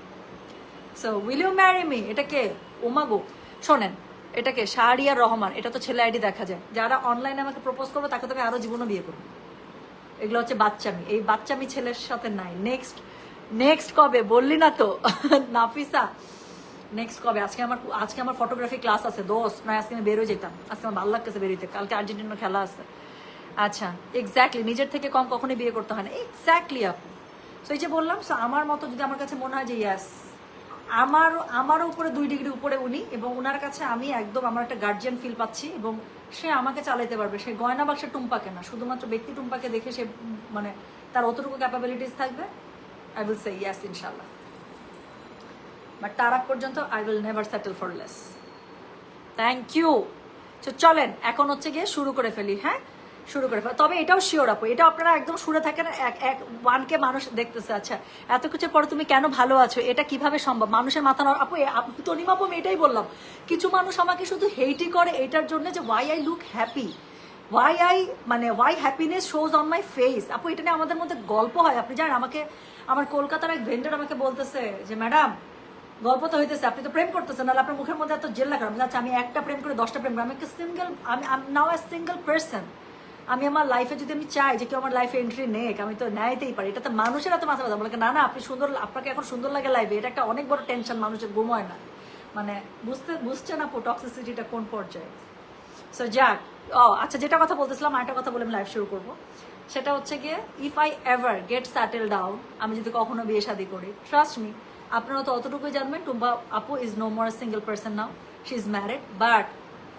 So will you marry me? এটাকে ওমাগো শোনেন, এটাকে শাহরিয়ার রহমান, এটা তো ছেলে আইডি দেখা যায়। যারা অনলাইনে আমাকে প্রপোজ করবো তাকে তো আমি আরো জীবনও বিয়ে করবো। এগুলো হচ্ছে বাচ্চামি, এই বাচ্চামি ছেলের সাথে নাই। নেক্সট কবে বললি না তো নাফিসা, নেক্সট কবে? আজকে আমার ফটোগ্রাফি ক্লাস আছে দোস্ত, না আজকে আমি বেরোয় যেতাম, আজকে আমার ভালো লাগতেছে বেরোইতে, কালকে আর্জেন্টিনার খেলা আছে। আচ্ছা এক্স্যাক্টলি, নিজের থেকে কম কখনোই বিয়ে করতে হয় না, এক্স্যাক্টলি আপু। সো এই যে বললাম, সো আমার মতো যদি আমার কাছে মনে হয় যে ইয়াস আমারও উপরে 2 ডিগ্রি উপরে উনি, এবং ওনার কাছে আমি একদম আমার একটা গার্জিয়ান ফিল পাচ্ছি, এবং সে আমাকে চালাইতে পারবে। সে গয়না বাক্সের টুম্পাকে না, শুধুমাত্র ব্যক্তি টুম্পাকে দেখে সে মানে তার অতটুকু ক্যাপাবিলিটিস থাকবে, আই উইল সে ইয়াস ইনশাল্লাহ। বাট তার আগ পর্যন্ত I will never settle for less. Thank you. তো চলেন এখন হচ্ছে গিয়ে শুরু করে ফেলি। হ্যাঁ শুরু করে ফেলি, তবে এটাও শিওর আপু, এটা আপনারা একদম শুনে থাকেন, 1K মানুষ দেখতেছে। আচ্ছা এত কিছুর পরে তুমি কেন ভালো আছো, এটা কিভাবে সম্ভব? মানুষের মাথা আপু, তনিমা আপু আমি এটাই বললাম, কিছু মানুষ আমাকে শুধু হেইটই করে এটার জন্য যে why I look happy, why happiness shows on my face. আপু এটা নিয়ে আমাদের মধ্যে গল্প হয়। আপনি জানেন, আমাকে আমার কলকাতার এক ভেন্ডার আমাকে বলতেছে যে ম্যাডাম গল্প তো হইতেছে, আপনি তো প্রেম করতেছেন, নাহলে আপনার মুখের মধ্যে এত জেল লাগানো। আচ্ছা আমি একটা প্রেম করে 10টা প্রেম করি, আমি একটা সিঙ্গেল, আমি নাও এ সিঙ্গেল পার্সন। আমি আমার লাইফে যদি আমি চাই যে কেউ আমার লাইফে এন্ট্রি নেক, আমি তো নেয়তেই পারি। এটা তো মানুষের এত মাথা ব্যথা, বলে না না আপনি সুন্দর, আপনাকে এখন সুন্দর লাগে লাইফে, এটা একটা অনেক বড় টেনশন, মানুষের ঘুম হয় না। মানে বুঝছে না টক্সিসিটিটা কোন পর্যায়ে। সো যাক, আচ্ছা যেটা কথা বলতেছিলাম, আরেকটা কথা বলে আমি লাইভ শুরু করবো। সেটা হচ্ছে গিয়ে, if I ever gate settle down, আমি যদি কখনো বিয়ে শাদী করি, ট্রাস্ট মি, আপনারা তো অতটুকুই জানবেন, টুম্পা আপু is no more single person now, she is married. But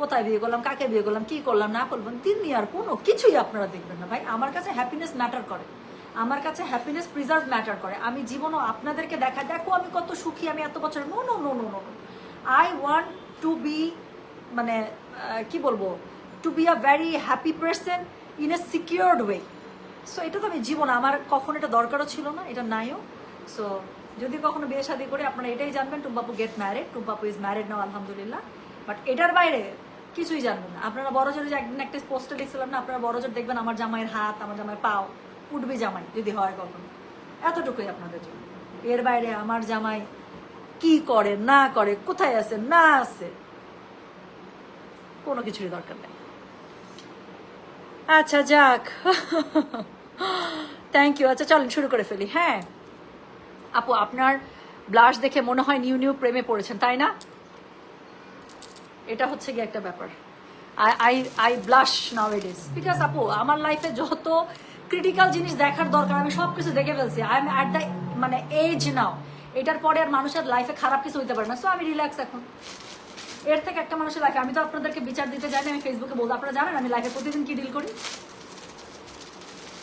কোথায় বিয়ে করলাম, কাকে বিয়ে করলাম, কি করলাম না করলাম, আর কোনো কিছুই আপনারা দেখবেন না ভাই। আমার কাছে হ্যাপিনেস ম্যাটার করে, আমার কাছে হ্যাপিনেস প্রিজার্ভ ম্যাটার করে। আমি জীবনও আপনাদেরকে দেখো আমি কত সুখী, আমি এত বছর, no no no no no, I want to be, মানে কি বলবো, to be a very happy person in a secured way. So এটা তো আমি জীবন, আমার কখনো এটা দরকারও ছিল না, এটা নাইও। সো যদি কখনো বিয়ে শাদী করে আপনারা এটাই জানবেন, টুম্পাপু গেট ম্যারিড, টুম্পাপু ইজ ম্যারিড নাও আলহামদুলিল্লাহ। বাট এটার বাইরে কিছুই জানবেন না আপনারা। বড়জোর যে একদিন একটা পোস্টে দেখছিলাম না, আপনারা বড়জোর দেখবেন আমার জামাইয়ের হাত, আমার জামাইয়ের পাও, উঠবে জামাই যদি হয় কখনো, এতটুকুই আপনাদের জন্য। এর বাইরে আমার জামাই কি করে না করে, কোথায় আছে না আছে, কোনো কিছুরই দরকার নেই। আচ্ছা যাক, থ্যাংক ইউ। আচ্ছা চলেন শুরু করে ফেলি। হ্যাঁ আপু, আপনার ব্লাশ দেখে মনে হয় নিউ প্রেমে পড়েছেন, তাই না? এটা হচ্ছে গিয়ে একটা ব্যাপার। I blush now it is because আপু আমার লাইফে যত ক্রিটিক্যাল জিনিস দেখার দরকার আমি সব কিছু দেখে ফেলছি। আই এম অ্যাট দ্য মানে এজ নাও, এটার পরে আর মানুষের লাইফে খারাপ কিছু হইতে পারে না। সো আমি রিল্যাক্স এখন। এর থেকে একটা মানুষের লাইফে, আমি তো আপনাদেরকে বিচার দিতে যাই না, আমি ফেসবুকে বলতে, আপনারা জানেন আমি লাইফে প্রতিদিন কি ডিল করি।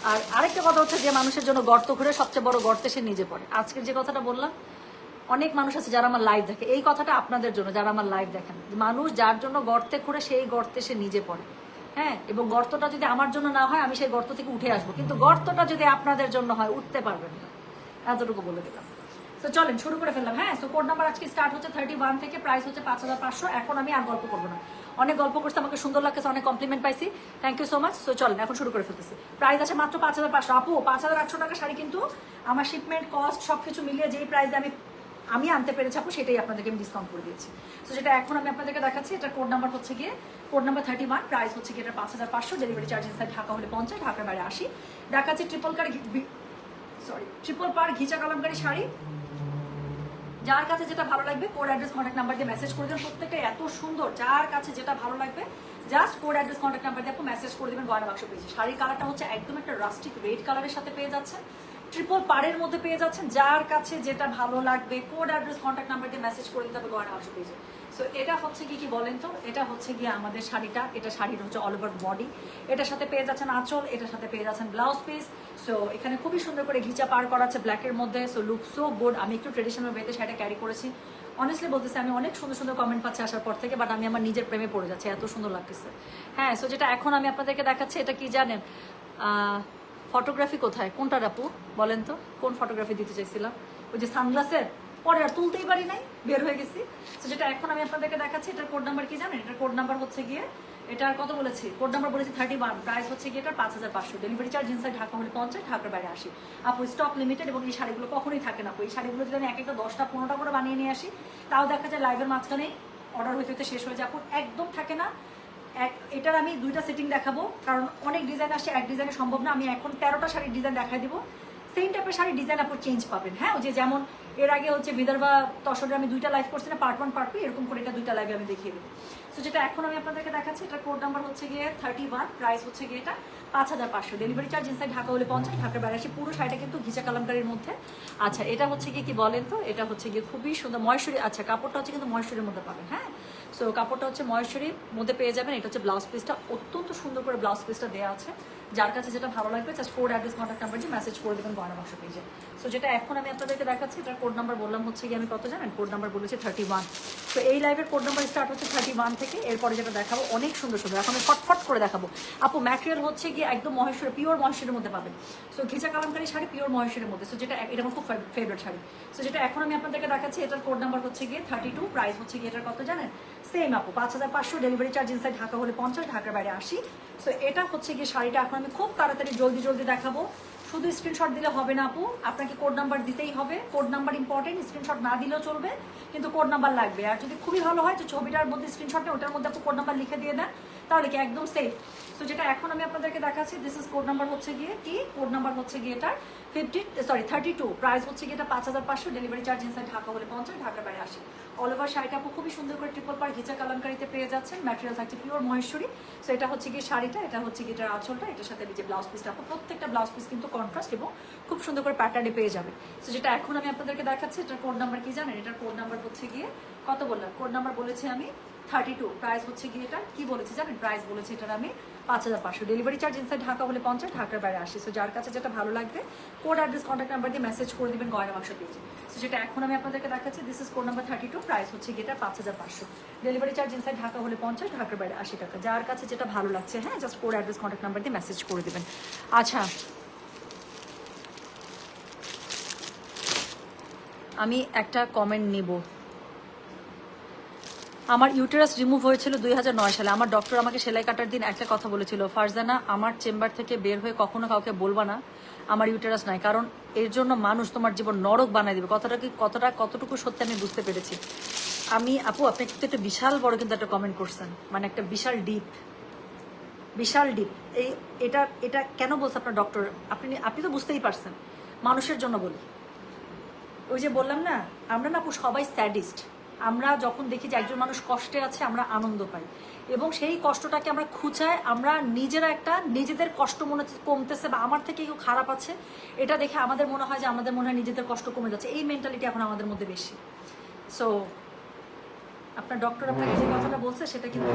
আর আরেকটা কথা হচ্ছে, যে মানুষের জন্য গর্ত ঘুরে সবচেয়ে বড় গর্তে সে নিজে পড়ে। আজকের যে কথাটা বললাম, অনেক মানুষ আছে যারা আমার লাইভ দেখে, এই কথাটা আপনাদের জন্য যারা আমার লাইভ দেখেন, মানুষ যার জন্য গর্তে ঘুরে সেই গর্তে সে নিজে পড়ে। হ্যাঁ, এবং গর্তটা যদি আমার জন্য না হয়, আমি সেই গর্ত থেকে উঠে আসবো, কিন্তু গর্তটা যদি আপনাদের জন্য হয়, উঠতে পারবেন না, এতটুকু বলে দিলাম। তো চলেন শুরু করে ফেললাম। হ্যাঁ, সো কোড নাম্বার আজকে স্টার্ট হচ্ছে 31 থেকে, প্রাইস হচ্ছে 5500। এখন আমি আর গল্প করবো না, অনেক গল্প করতে আমাকে সুন্দর লাগছে, অনেক কমপ্লিমেন্ট পাইছি, thank you so much. So চলেন এখন শুরু করে ফেলতেছি। প্রাইস আছে মাত্র 5500। আপু 5800 টাকা শাড়ি, কিন্তু আমার শিপমেন্ট কস্ট সবকিছু মিলিয়ে যেই প্রাইসে আমি আনতে পেরেছি আপু, সেটাই আপনাদেরকে আমি ডিসকাউন্ট করে দিয়েছি। তো যেটা এখন আমি আপনাদেরকে দেখাচ্ছি, এটা কোড নাম্বার হচ্ছে গিয়ে কোড নাম্বার 31, প্রাইস হচ্ছে গিয়ে এটা 5500, ডেলিভারি চার্জ ইনসাইড ঢাকা হলে 50, ঢাকার বাইরে 80। দেখাচ্ছি ট্রিপল পার ঘিচা কালামকারী শাড়ি। যার কাছে যেটা ভালো লাগবে কোড অ্যাড্রেস কন্ট্যাক্ট নাম্বার দিয়ে মেসেজ করে দেবেন। প্রত্যেকটা এত সুন্দর, যার কাছে যেটা ভালো লাগবে just code address contact number দিয়ে আপনি মেসেজ করে দেবেন। গয়না বাক্স পেয়েছে, শাড়ির কালারটা হচ্ছে একদম একটা রাস্টিক রেড কালারের সাথে পেয়ে যাচ্ছেন, ট্রিপল পাড়ের মধ্যে পেয়ে যাচ্ছেন। যার কাছে যেটা ভালো লাগবে কোড অ্যাড্রেস কন্ট্যাক্ট নাম্বার দিয়ে মেসেজ করে দিতে হবে, গয়না বাক্স পেয়েছে। সো এটা হচ্ছে কি বলেন তো, এটা হচ্ছে গিয়ে আমাদের শাড়িটা, এটা শাড়ির হচ্ছে অল ওভার বডি, এটার সাথে পেয়ে যাচ্ছেন আঁচল, এটার সাথে পেয়ে যাচ্ছেন ব্লাউজ পিস। সো এখানে খুবই সুন্দর করে ঘিচা পার করা আছে ব্ল্যাকের মধ্যে। So look so good. আমি একটু ট্রেডিশনাল ওয়েতে শাড়িটা ক্যারি করেছি। অনেস্টলি বলতেছি, আমি অনেক সুন্দর সুন্দর কমেন্ট পাচ্ছি আসার পর থেকে, বাট আমি আমার নিজের প্রেমে পড়ে যাচ্ছি, এত সুন্দর লাগতেছে। হ্যাঁ, সো যেটা এখন আমি আপনাদেরকে দেখাচ্ছি, এটা কি জানেন, ফটোগ্রাফি কোথায়, কোনটার আপু বলেন তো, কোন ফটোগ্রাফি দিতে চাইছিলাম? ওই যে সানগ্লাসের, পরে আর তুলতেই পারি নাই, বের হয়ে গেছি। তো যেটা এখন আমি আপনাদেরকে দেখাচ্ছি, এটার কোড নাম্বার কি জানেন? এটার কোড নাম্বার হচ্ছে গিয়ে, এটার কত বলেছি, কোড নাম্বার বলেছি 31, প্রাইস হচ্ছে গিয়ে এটা 5500, ডেলিভারি চার্জ ইনসাইড ঢাকা হলে 50, ঢাকার বাইরে 80। আপু স্টক লিমিটেড এবং এই শাড়িগুলো কখনোই থাকে না আপু। এই শাড়িগুলো যদি আমি এক একটা 10টা 15টা করে বানিয়ে নিয়ে আসি, তাও দেখা যায় লাইভের মাঝখানেই অর্ডার হইতে হইতে শেষ হয়ে যায় আপু, একদম থাকে না। এটার আমি 2টা সেটিং দেখাবো, কারণ অনেক ডিজাইন আসছে, এক ডিজাইনে সম্ভব না। আমি এখন 13টা শাড়ির ডিজাইন দেখাই দিব, সেম টাইপের শাড়ির ডিজাইন আপনি চেঞ্জ পাবেন। হ্যাঁ, ওই যে যেমন এর আগে হচ্ছে বিদর্ভা তসরে আমি 2টা লাইভ করছি না, পার্ট 1 পার্ট 2, এরকম করে এটা 2টা লাইভে আমি দেখিয়ে দেবো। সো যেটা এখন আমি আপনাদেরকে দেখাচ্ছি, এটার কোড নাম্বার হচ্ছে গিয়ে 31, প্রাইস হচ্ছে গিয়ে এটা 5500, ডেলিভারি চার্জ ইনসাইড ঢাকা হলে 50, ঢাকার বাইরে আসে। পুরো শাড়িটা কিন্তু ঘিচা কালামকারীর মধ্যে। আচ্ছা, এটা হচ্ছে গিয়ে কি বলেন তো, এটা হচ্ছে গিয়ে খুবই সুন্দর মহেশ্বরী। আচ্ছা, কাপড়টা হচ্ছে কিন্তু মহেশ্বরীর মধ্যে পাবেন। হ্যাঁ, সো কাপড়টা হচ্ছে মহেশ্বরীর মধ্যে পেয়ে যাবেন। এটা হচ্ছে ব্লাউজ পিসটা, অত্যন্ত সুন্দর করে ব্লাউজ পিসটা দেওয়া আছে। যার কাছে যেটা ভালো লাগবে just code address contact number দিয়ে মেসেজ করে দেবেন গয়না বাক্স পেজে। সো যেটা এখন আমি আপনাদেরকে দেখাচ্ছি, এটার কোড নাম্বার বললাম হচ্ছে গিয়ে আমি কত জানেন, কোড নাম্বার বলেছি 31। তো এই লাইভের কোড নাম্বার স্টার্ট হচ্ছে 31 থেকে। এরপরে যেটা দেখাবো অনেক সুন্দর সুন্দর, এখন আমি ফটফট করে দেখাবো আপু। ম্যাটেরিয়াল হচ্ছে গিয়ে একদম মহেশ্বরী, পিওর মহেশ্বরীর মধ্যে পাবেন। সো ঘিচা কালামকারী শাড়ি পিওর মহেশ্বরীর মধ্যে। সো যেটা এটা আমার খুব ফেভারিট শাড়ি। সো যেটা এখন আমি আপনাদেরকে দেখাচ্ছি, এটার কোড নাম্বার হচ্ছে গিয়ে 32, প্রাইস হচ্ছে গিয়ে এটার কত জানেন, সেম আপু 5500, ডেলিভারি চার্জ ইনসাইড ঢাকা হলে 50, ঢাকার বাইরে 80। সো এটা হচ্ছে গিয়ে শাড়িটা এখন আমি খুব তাড়াতাড়ি জলদি দেখাবো। শুধু স্ক্রিনশট দিলে হবে না আপু, আপনাকে কোড নাম্বার দিতেই হবে। কোড নাম্বার ইম্পর্টেন্ট, স্ক্রিনশট না দিলেও চলবে, কিন্তু কোড নাম্বার লাগবে। আর যদি খুবই ভালো হয় তো ছবিটার মধ্যে স্ক্রিনশট নেই, ওটার মধ্যে আপু কোড নাম্বার লিখে দিয়ে দেন, তাহলে কি একদম সেফ। তো যেটা এখন আমি আপনাদেরকে দেখাচ্ছি, দিস ইজ কোড নাম্বার হচ্ছে গিয়ে কি, কোড নাম্বার হচ্ছে গিয়ে এটার 32, প্রাইস হচ্ছে গিয়ে এটা 5500, ডেলিভারি চার্জ ইনসাইড ঢাকা হলে 50, ঢাকার বাইরে 80। অল ওভার শাড়িটা আপু খুবই সুন্দর করে ট্রিপল পার ঘিচা কালামকারিতে পেয়ে যাচ্ছেন। ম্যাটেরিয়াল থাকছে পিওর মহেশ্বরী। সো এটা হচ্ছে গিয়ে শাড়িটা, এটা হচ্ছে গিয়ে এটার আঁচলটা, এটার সাথে যে ব্লাউজ পিসটা আপু, প্রত্যেকটা ব্লাউজ পিস কিন্তু কন্ট্রাস্ট এবং খুব সুন্দর করে প্যাটার্নে পেয়ে যাবে। সো যেটা এখন আমি আপনাদেরকে দেখাচ্ছি, এটার কোড নাম্বার কি জানেন? এটার কোড নাম্বার হচ্ছে গিয়ে কত বললাম, কোড নাম্বার বলেছি আমি 32, প্রাইস হচ্ছে গিয়ে এটা কি বলেছি জানেন, প্রাইস বলেছি এটার আমি 5500, ডেলিভারি চার্জ ইনসাইড ঢাকা হলে 50, ঢাকার বাইরে 80। সো যার কাছে যেটা ভালো লাগবে কোড অ্যাড্রেস কন্ট্যাক্ট নাম্বার দিয়ে মেসেজ করে দিবেন গয়না বাক্স পেজে। সো যেটা এখন আমি আপনাদেরকে দেখাচ্ছি, this is code number 32, price হচ্ছে গিয়ে এটা 5500, ডেলিভারি চার্জ ইনসাইড ঢাকা হলে 50, ঢাকার বাইরে 80 টাকা। যার কাছে যেটা ভালো লাগছে, হ্যাঁ, just code address contact number দিয়ে মেসেজ করে দিবেন। আচ্ছা, আমি একটা কমেন্ট নিব। আমার ইউটেরাস রিমুভ হয়েছিল 2009 সালে। আমার ডক্টর আমাকে সেলাই কাটার দিন একটা কথা বলেছিল, ফারজানা আমার চেম্বার থেকে বের হয়ে কখনো কাউকে বলবা না আমার ইউটেরাস নাই, কারণ এর জন্য মানুষ তোমার জীবন নরক বানাই দেবে। কতটুকু সত্যি আমি বুঝতে পেরেছি। আমি আপু, আপনি কিন্তু একটা বিশাল বড় কিন্তু একটা কমেন্ট করছেন, মানে একটা বিশাল ডিপ। এটা কেন বলছে আপনার ডক্টর? আপনি তো বুঝতেই পারছেন, মানুষের জন্য বলি। ওই যে বললাম না, আমরা না আপু সবাই স্যাডিস্ট। আমরা যখন দেখি যে একজন মানুষ কষ্টে আছে, আমরা আনন্দ পাই এবং সেই কষ্টটাকে আমরা খুঁচাই। আমরা নিজেরা একটা নিজেদের কষ্ট মনে কমতেছে বা আমার থেকে কেউ খারাপ আছে, এটা দেখে আমাদের মনে হয় যে আমাদের মনে হয় নিজেদের কষ্ট কমে যাচ্ছে। এই মেন্টালিটি এখন আমাদের মধ্যে বেশি। সো আপনার ডক্টর আপনাকে যে কথাটা বলছে সেটা কিন্তু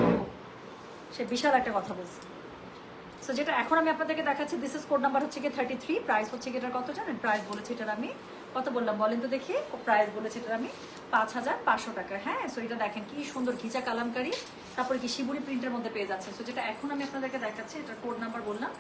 সে বিশাল একটা কথা বলছে। সো যেটা এখন আমি আপনাদেরকে দেখাচ্ছি, দিস ইজ কোড নাম্বার হচ্ছে গিয়ে 33, প্রাইস হচ্ছে গিয়ে এটার কত জানেন, প্রাইস বলেছি এটার আমি কত বললাম বলেন তো দেখি, প্রাইস বলেছি এটার আমি 5500 টাকা। হ্যাঁ, সো এটা দেখেন কি সুন্দর ঘিচা কালামকারি, তারপরে কি শিবুরি প্রিন্টের মধ্যে পেয়ে যাচ্ছে। সো যেটা এখন আমি আপনাদেরকে দেখাচ্ছি, এটার কোড নাম্বার বললাম,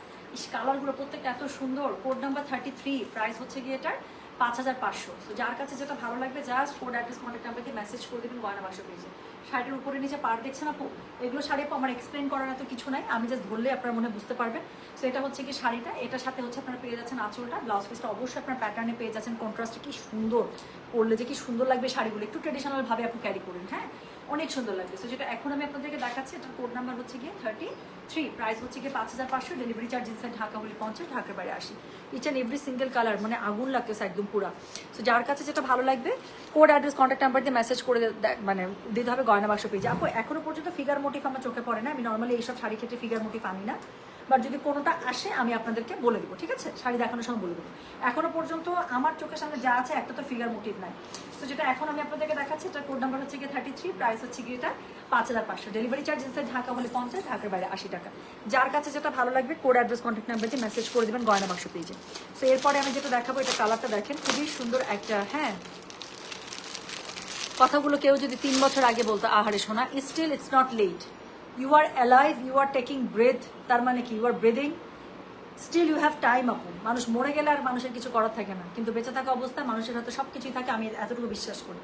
কালারগুলো প্রত্যেকটা এত সুন্দর। কোড নাম্বার 33, প্রাইস হচ্ছে গিয়ে এটার 5500। তো যার কাছে যেটা ভালো লাগবে জাস্ট কোড অ্যাড্রেস কন্ট্যাক্ট নাম্বারকে মেসেজ করে দেবেন গয়না বাক্স পেজে। শাড়ির উপরে নিচে পার দেখছেন আপু, এগুলো শাড়ি আপু আমার এক্সপ্লেন করার এত কিছু নাই, আমি জাস্ট ধরলে আপনার মনে বুঝতে পারবেন। সো এটা হচ্ছে কি শাড়িটা, এটার সাথে হচ্ছে আপনারা পেয়ে যাচ্ছেন আঁচলটা, ব্লাউজ পিসটা অবশ্যই আপনার প্যাটার্নে পেয়ে যাচ্ছেন। কন্ট্রাস্টে কি সুন্দর পরলে যে কি সুন্দর লাগবে শাড়িগুলো, একটু ট্রেডিশনাল ভাবে আপনি ক্যারি করুন, হ্যাঁ, অনেক সুন্দর লাগবে। সো যেটা এখন আমি আপনাদেরকে দেখাচ্ছি, এটার কোড নাম্বার হচ্ছে গিয়ে 33, প্রাইস হচ্ছে গিয়ে 5500, ডেলিভারি চার্জ ইনসাইড ঢাকা হলে 50, ঢাকার বাইরে 80। Each and every single colour মানে আগুন লাগতেছে একদম পুরা। সো যার কাছে যেটা ভালো লাগবে কোড অ্যাড্রেস কন্ট্যাক্ট নাম্বার দিয়ে মেসেজ করে মানে দিতে হবে গয়না বাক্স পেজে। আপু এখনো পর্যন্ত ফিগার মোটিভ আমার চোখে পড়ে না, আমি নর্মালি এইসব শাড়ি ক্ষেত্রে ফিগার মোটিভ আনি না, বাট যদি কোনোটা আসে আমি আপনাদেরকে বলে দেবো, ঠিক আছে, শাড়ি দেখানোর সময় বলে দেবো। এখনো পর্যন্ত আমার চোখের সামনে যা আছে একটা তো ফিগার মোটিভ নাই। তো যেটা এখন আমি আপনাদেরকে দেখাচ্ছি, এটার কোড নাম্বার হচ্ছে গিয়ে 33, প্রাইস হচ্ছে গিয়ে এটা 5500, ডেলিভারি চার্জ ইনসাইড ঢাকা হলে 50, ঢাকার বাইরে 80 টাকা। যার কাছে যেটা ভালো লাগবে কোড অ্যাড্রেস কন্ট্যাক্ট নাম্বার দিয়ে মেসেজ করে দেবেন গয়না বাক্স পেজে। তো এরপরে আমি যেটা দেখাবো, এটা কালারটা দেখেন খুবই সুন্দর একটা, হ্যাঁ, কথাগুলো কেউ যদি 3 বছর আগে বলতো, আহারে শোনা, still it's not late, you are alive, you are taking breath, তার মানে কি, you are breathing, still you have time আপু। মানুষ মরে গেলে আর মানুষের কিছু করার থাকে না, কিন্তু বেঁচে থাকা অবস্থায় মানুষের হাতে সব কিছুই থাকে, আমি এতটুকু বিশ্বাস করি।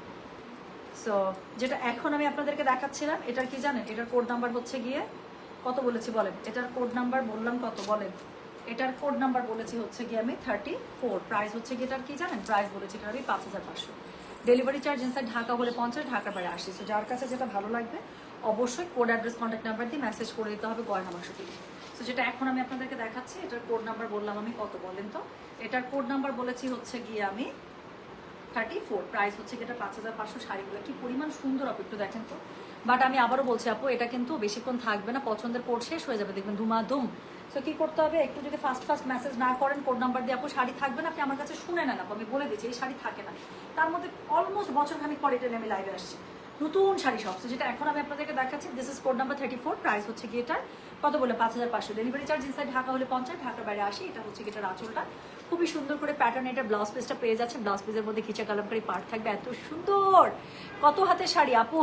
সো যেটা এখন আমি আপনাদেরকে দেখাচ্ছিলাম, এটার কি জানেন, এটার কোড নাম্বার হচ্ছে গিয়ে কত বলেছি বলেন, এটার কোড নাম্বার বললাম কত বলেন, এটার কোড নাম্বার বলেছি হচ্ছে গিয়ে আমি 34। প্রাইস হচ্ছে গিয়ে এটার কি জানেন, প্রাইস বলেছি এটার আমি 5500। ডেলিভারি চার্জ ইনসাইড ঢাকা হলে 50, ঢাকার বাইরে 80। সো যার কাছে যেটা ভালো লাগবে অবশ্যই কোড অ্যাড্রেস কন্ট্যাক্ট নাম্বার দিয়ে মেসেজ করে দিতে হবে গয়না বাক্সটি। সো যেটা এখন আমি আপনাদেরকে দেখাচ্ছি, এটার কোড নাম্বার বললাম আমি কত বলেন তো, এটার কোড নাম্বার বলেছি হচ্ছে গিয়ে আমি 34। প্রাইস হচ্ছে এটা 5500। শাড়িগুলো কি পরিমাণ সুন্দর আপু, একটু দেখেন তো। বাট আমি আবারও বলছি আপু, এটা কিন্তু বেশিক্ষণ থাকবে না, পছন্দের কোড শেষ হয়ে যাবে দেখবেন ধুমাধুম। সো কি করতে হবে, একটু যদি ফার্স্ট মেসেজ না করেন কোড নাম্বার দিয়ে আপু শাড়ি থাকবে না, আপনি আমার কাছে শুনে নেন আপু, আমি বলে দিচ্ছি এই শাড়ি থাকে না। তার মধ্যে অলমোস্ট বছর খানিক পরে এটা নিয়ে আমি লাইভে আসছি, নতুন শাড়ি সব। তো যেটা এখন আমি আপনাদেরকে দেখাচ্ছি, this is code number 34। Price হচ্ছে কি এটার কত বলে 5500। ডেলিভারি চার্জ ইনসাইড ঢাকা হলে 50, ঢাকার বাইরে 80। এটা হচ্ছে এটার আঁচলটা খুবই সুন্দর করে প্যাটার্ন, এটা ব্লাউজ পিসটা পেয়ে যাচ্ছে, ব্লাউজ পিসের মধ্যে খিচা কালামকারি পার্ট থাকবে, এত সুন্দর। কত হাতের শাড়ি আপু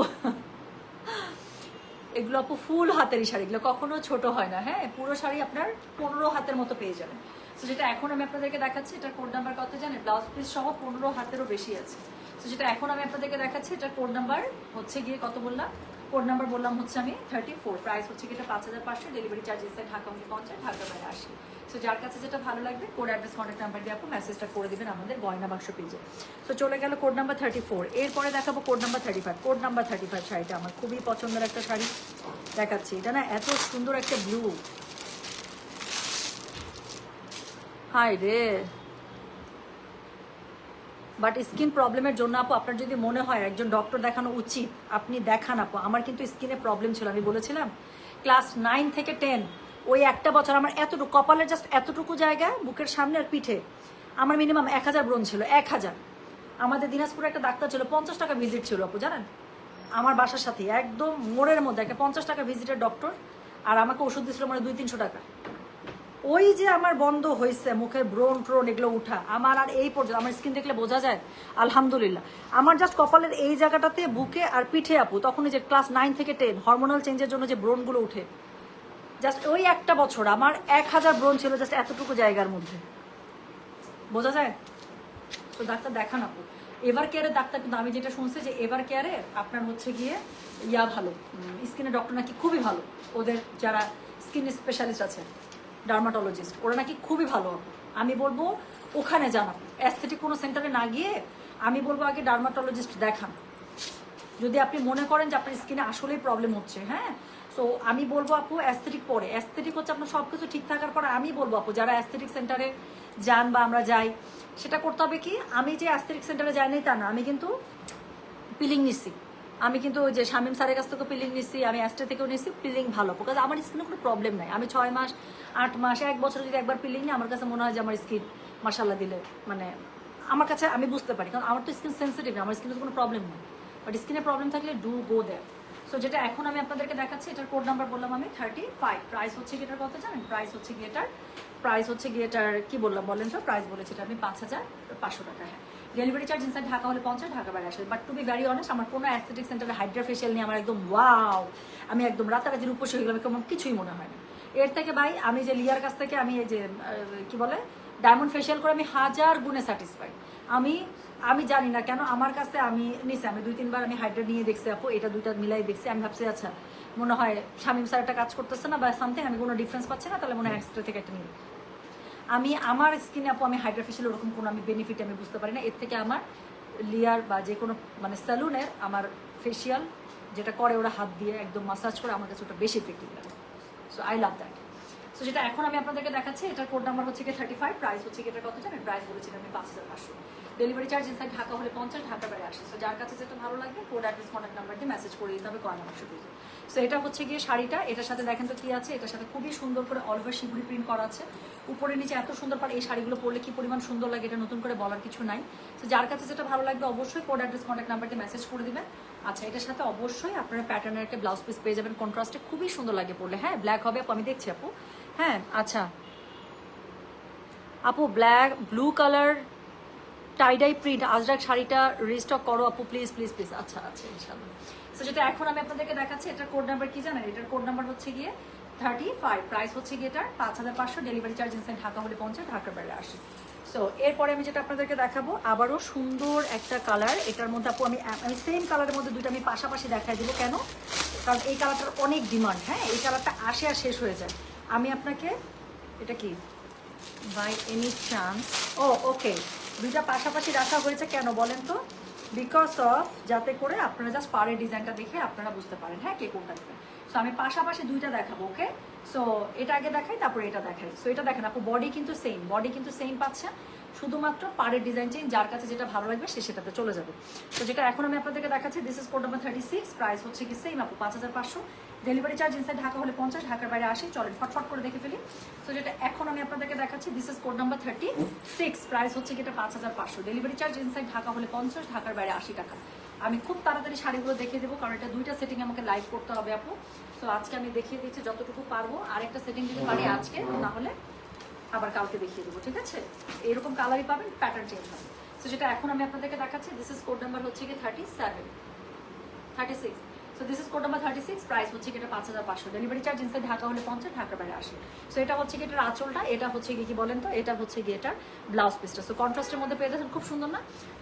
এগুলো আপু ফুল হাতেরই শাড়ি, এগুলো কখনো ছোট হয় না। হ্যাঁ, পুরো শাড়ি আপনার 15 হাতের মতো পেয়ে যাবেন। তো যেটা এখন আমি আপনাদেরকে দেখাচ্ছি, এটার কোড নাম্বার কত জানেন, ব্লাউজ পিস সহ 15 হাতেরও বেশি আছে। তো যেটা এখন আমি আপনাদেরকে দেখাচ্ছি, এটার কোড নাম্বার হচ্ছে গিয়ে কত বললাম, কোড নাম্বার বললাম হচ্ছে আমি 34। প্রাইস হচ্ছে কি এটা 5500। ডেলিভারি চার্জ ইনসাইড ঢাকা হলে 50, ঢাকার বাইরে 80। সো যার কাছে যেটা ভালো লাগবে কোড অ্যাড্রেস কন্ট্যাক্ট নাম্বার দিয়ে আপনি মেসেজটা করে দিবেন আমাদের গয়না বাক্স পেজে। তো চলে গেল কোড নাম্বার 34। এরপরে দেখাবো কোড নাম্বার 35। কোড নাম্বার 35 শাড়িটা আমার খুবই পছন্দের একটা শাড়ি দেখাচ্ছি। এটা না এত সুন্দর একটা ব্লু, হাই রে। বাট স্কিন প্রবলেমের জন্য আপু আপনার যদি মনে হয় একজন ডক্টর দেখানো উচিত, আপনি দেখান আপু। আমার কিন্তু স্কিনে প্রবলেম ছিল, আমি বলেছিলাম ক্লাস 9 থেকে 10 ওই একটা বছর আমার এতটুকু কপালের জাস্ট এতটুকু জায়গা, বুকের সামনে আর পিঠে আমার মিনিমাম 1000 ব্রণ ছিল, 1000। আমাদের দিনাজপুরে একটা ডাক্তার ছিল, 50 টাকা ভিজিট ছিল আপু জানেন, আমার বাসার সাথে একদম মোড়ের মধ্যে একটা 50 টাকা ভিজিটের ডক্টর, আর আমাকে ওষুধ দিয়েছিল মানে 200-300 টাকা। ওই যে আমার বন্ধ হয়েছে মুখের ব্রণ ট্রোন এগুলো উঠা, আমার আর এই পর্যন্ত আমার স্কিন দেখলে বোঝা যায় আলহামদুলিল্লাহ। আমার জাস্ট কপালের এই জায়গাটাতে বুকে আর পিঠে আপু, তখন যে ক্লাস 9 থেকে 10 হরমোনাল চেঞ্জের জন্য যে ব্রণগুলো উঠে, জাস্ট ওই একটা বছর আমার 1000 ব্রণ ছিল জাস্ট এতটুকু জায়গার মধ্যে, বোঝা যায়। তো ডাক্তার দেখান আপু। এভার কেয়ারের ডাক্তার, কিন্তু আমি যেটা শুনছি যে এভার কেয়ারে আপনার হচ্ছে গিয়ে ইয়া ভালো, স্কিনের ডক্টর নাকি খুবই ভালো, ওদের যারা স্কিন স্পেশালিস্ট আছে ডার্মাটোলজিস্ট, ওরা নাকি খুবই ভালো। আমি বলবো ওখানে জানান, অ্যাস্থেটিক কোনো সেন্টারে না গিয়ে আমি বলবো আগে ডার্মাটোলজিস্ট দেখান, যদি আপনি মনে করেন যে আপনার স্কিনে আসলেই প্রবলেম হচ্ছে। হ্যাঁ, সো আমি বলবো আপু অ্যাস্থেটিক পরে, অ্যাস্থেটিক হচ্ছে আপনার সব কিছু ঠিক থাকার পরে আমি বলবো আপু যারা অ্যাস্থেটিক সেন্টারে যান বা আমরা যাই, সেটা করতে হবে কি, আমি যে অ্যাস্থেটিক সেন্টারে যাই নাই তা না, আমি কিন্তু পিলিং নিচ্ছি, আমি কিন্তু ওই যে শামীম স্যারের কাছ থেকেও পিলিং নিচ্ছি, আমি অ্যাস্টে থেকেও নিচ্ছি পিলিং ভালো, বিকজ আমার স্কিনে কোনো প্রবলেম নাই। আমি 6 মাস 8 মাস 1 বছর যদি একবার পিলিং নিই, আমার কাছে মনে হয় যে আমার স্কিন মাশাল্লাহ দিলে মানে আমার কাছে আমি বুঝতে পারি, কারণ আমার তো স্কিন সেন্সিটিভ না, আমার স্কিনে তো কোনো প্রবলেম নেই। বাট স্কিনে প্রবলেম থাকলে ডু গো দেয়ার। সো যেটা এখন আমি আপনাদেরকে দেখাচ্ছি, এটার কোড নাম্বার বললাম আমি 35। প্রাইস হচ্ছে কি এটার কত জানেন, প্রাইস হচ্ছে কি এটার কি বললাম বলেন তো, প্রাইস বলেছি এটা আমি 5500 টাকা। হ্যাঁ, ডেলিভারি চার্জ ইনসাইড ঢাকা হলে 50, ঢাকা বাইরে 80। But to be very honest, আমার কোনো অ্যাস্থেটিক সেন্টারে হাইড্রা ফেশিয়াল নিয়ে আমার একদম ওয়াও, আমি একদম রাতারাতি উপসে হয়ে গেলাম, কেমন কিছুই মনে হয় না। এর থেকে ভাই আমি যে লিয়ার কাছ থেকে আমি এই যে কি বলে ডায়মন্ড ফেশিয়াল করে আমি 1000 গুণে স্যাটিসফাইড। আমি জানি না কেন আমার কাছে আমি নিছি, আমি 2-3 বার আমি হাইড্রা নিয়ে দেখছি আপু, এটা দুইটা মিলাই দেখছি, আমি ভাবছি আচ্ছা মনে হয় শামীম স্যার একটা কাজ করতেছে না বা সামথিং, আমি কোনো ডিফারেন্স পাচ্ছি না, তাহলে মনে হয় এক্সট্রা থেকে একটা নিয়ে। আমি আমার স্কিনে আপু আমি হাইড্রা ফেশিয়াল ওরকম কোনো আমি বেনিফিট আমি বুঝতে পারি না। এর থেকে আমার লিয়ার বা যে কোনো মানে স্যালুনের আমার ফেশিয়াল যেটা করে ওরা হাত দিয়ে একদম মাসাজ করে, আমার কাছে ওটা বেশি ইফেক্টিভ লাগে। So I love that. So যেটা এখন আমি আপনাদেরকে দেখাচ্ছি, এটার কোড নাম্বার হচ্ছে কি 35। প্রাইস হচ্ছে কি এটা কত জানেন, প্রাইস বলেছিলাম আমি 5500। ডেলিভারি চার্জ ইনসাইড ঢাকা হলে 50, ঢাকা বাইরে 80। সো যার কাছে যেটা ভালো লাগবে কোড অ্যাড্রেস কন্ট্যাক্ট নাম্বার দিয়ে মেসেজ করে দিতে হবে গয়না বাক্স পেজে। সো এটা হচ্ছে গিয়ে শাড়িটা, এটার সাথে দেখেন তো কি আছে, এটার সাথে খুবই সুন্দর করে অল ওভার শিবুরি প্রিন্ট করা আছে, উপরে নিচে এত সুন্দর পার। এই শাড়িগুলো পরলে কি পরিমাণ সুন্দর লাগে এটা নতুন করে বলার কিছু নাই। তো যার কাছে যেটা ভালো লাগবে অবশ্যই কোড অ্যাড্রেস কন্ট্যাক্ট নাম্বার দিয়ে মেসেজ করে দিবেন। আচ্ছা, এটার সাথে অবশ্যই আপনারা প্যাটার্নের একটা ব্লাউজ পিস পেয়ে যাবেন, কন্ট্রাস্টে খুবই সুন্দর লাগে পরলে। হ্যাঁ, ব্ল্যাক হবে আপু, আমি দেখছি আপু। হ্যাঁ আচ্ছা আপু, blue colour tie-dye print Ajrak শাড়িটা রিস্টক করো আপু প্লিজ প্লিজ প্লিজ। আচ্ছা ইনশাআল্লাহ। সো যেটা এখন আমি আপনাদেরকে দেখাচ্ছি, এটার কোড নাম্বার কি জানেন, এটার কোড নাম্বার হচ্ছে গিয়ে 35, প্রাইস হচ্ছে গিয়ে এটার 5500, ডেলিভারি চার্জ ইনসাইড ঢাকা হলে 50, ঢাকার বাইরে 80। সো এরপরে আমি যেটা আপনাদেরকে দেখাবো আবারও সুন্দর একটা কালার, এটার মধ্যে আপু আমি সেম কালারের মধ্যে দুটো আমি পাশাপাশি দেখাই দেবো। কেন? কারণ এই কালারটার অনেক ডিমান্ড। হ্যাঁ, এই কালারটা আসে আর শেষ হয়ে যায়। আমি আপনাকে এটা কি বাই এনি চান্স, ও ওকে, দুইটা পাশাপাশি রাখা হয়েছে কেন বলেন তো? বিকজ অফ যাতে করে আপনারা জাস্ট পাড়ের ডিজাইনটা দেখে আপনারা বুঝতে পারেন হ্যাঁ কে কোনটা নেবেন। সো আমি পাশাপাশি দুইটা দেখাবো। ওকে, সো এটা আগে দেখাই তারপরে এটা দেখাই। সো এটা দেখেন আপু, বডি কিন্তু সেম পাচ্ছেন, শুধুমাত্র পাড়ের ডিজাইন চেঞ্জ। যার কাছে যেটা ভালো লাগবে সে সেটাতে চলে যাবে। তো যেটা এখন আমি আপনাদেরকে দেখাচ্ছি, this is code number 36, price হচ্ছে কি সেম আপু 5500, ডেলিভারি চার্জ ইনসাইড ঢাকা হলে 50, ঢাকার বাইরে 80। চলেন ফটফট করে দেখে ফেলি। তো যেটা এখন আমি আপনাদেরকে দেখাচ্ছি, this is code number 36, price হচ্ছে কি এটা 5500, ডেলিভারি চার্জ ইনসাইড ঢাকা হলে 50, ঢাকার বাইরে 80 টাকা। আমি খুব তাড়াতাড়ি শাড়িগুলো দেখিয়ে দেবো কারণ এটা দুইটা সেটিং আমাকে লাইভ করতে হবে আপু। সো আজকে আমি দেখিয়ে দিচ্ছি যতটুকু পারবো, আরেকটা সেটিং যদি পারি আজকে, না হলে আবার কালকে দেখিয়ে দেবো, ঠিক আছে? এরকম কালারই পাবেন, প্যাটার্ন চেঞ্জ হবে। সো যেটা এখন আমি আপনাদেরকে দেখাচ্ছি, দিস ইজ কোড নাম্বার হচ্ছে কি 36। So this is code number 36, price হচ্ছে কি এটা 5500, ডেলিভারি চার্জ ইনসাইড ঢাকা হলে 50, ঢাকার বাইরে 80। সো এটা হচ্ছে কি এটার আঁচলটা, এটা হচ্ছে কি বলেন তো, এটা হচ্ছে কি এটা ব্লাউজ পিসটা। সো কন্ট্রাস্টের মধ্যে পেয়ে যাচ্ছেন, খুব সুন্দর না?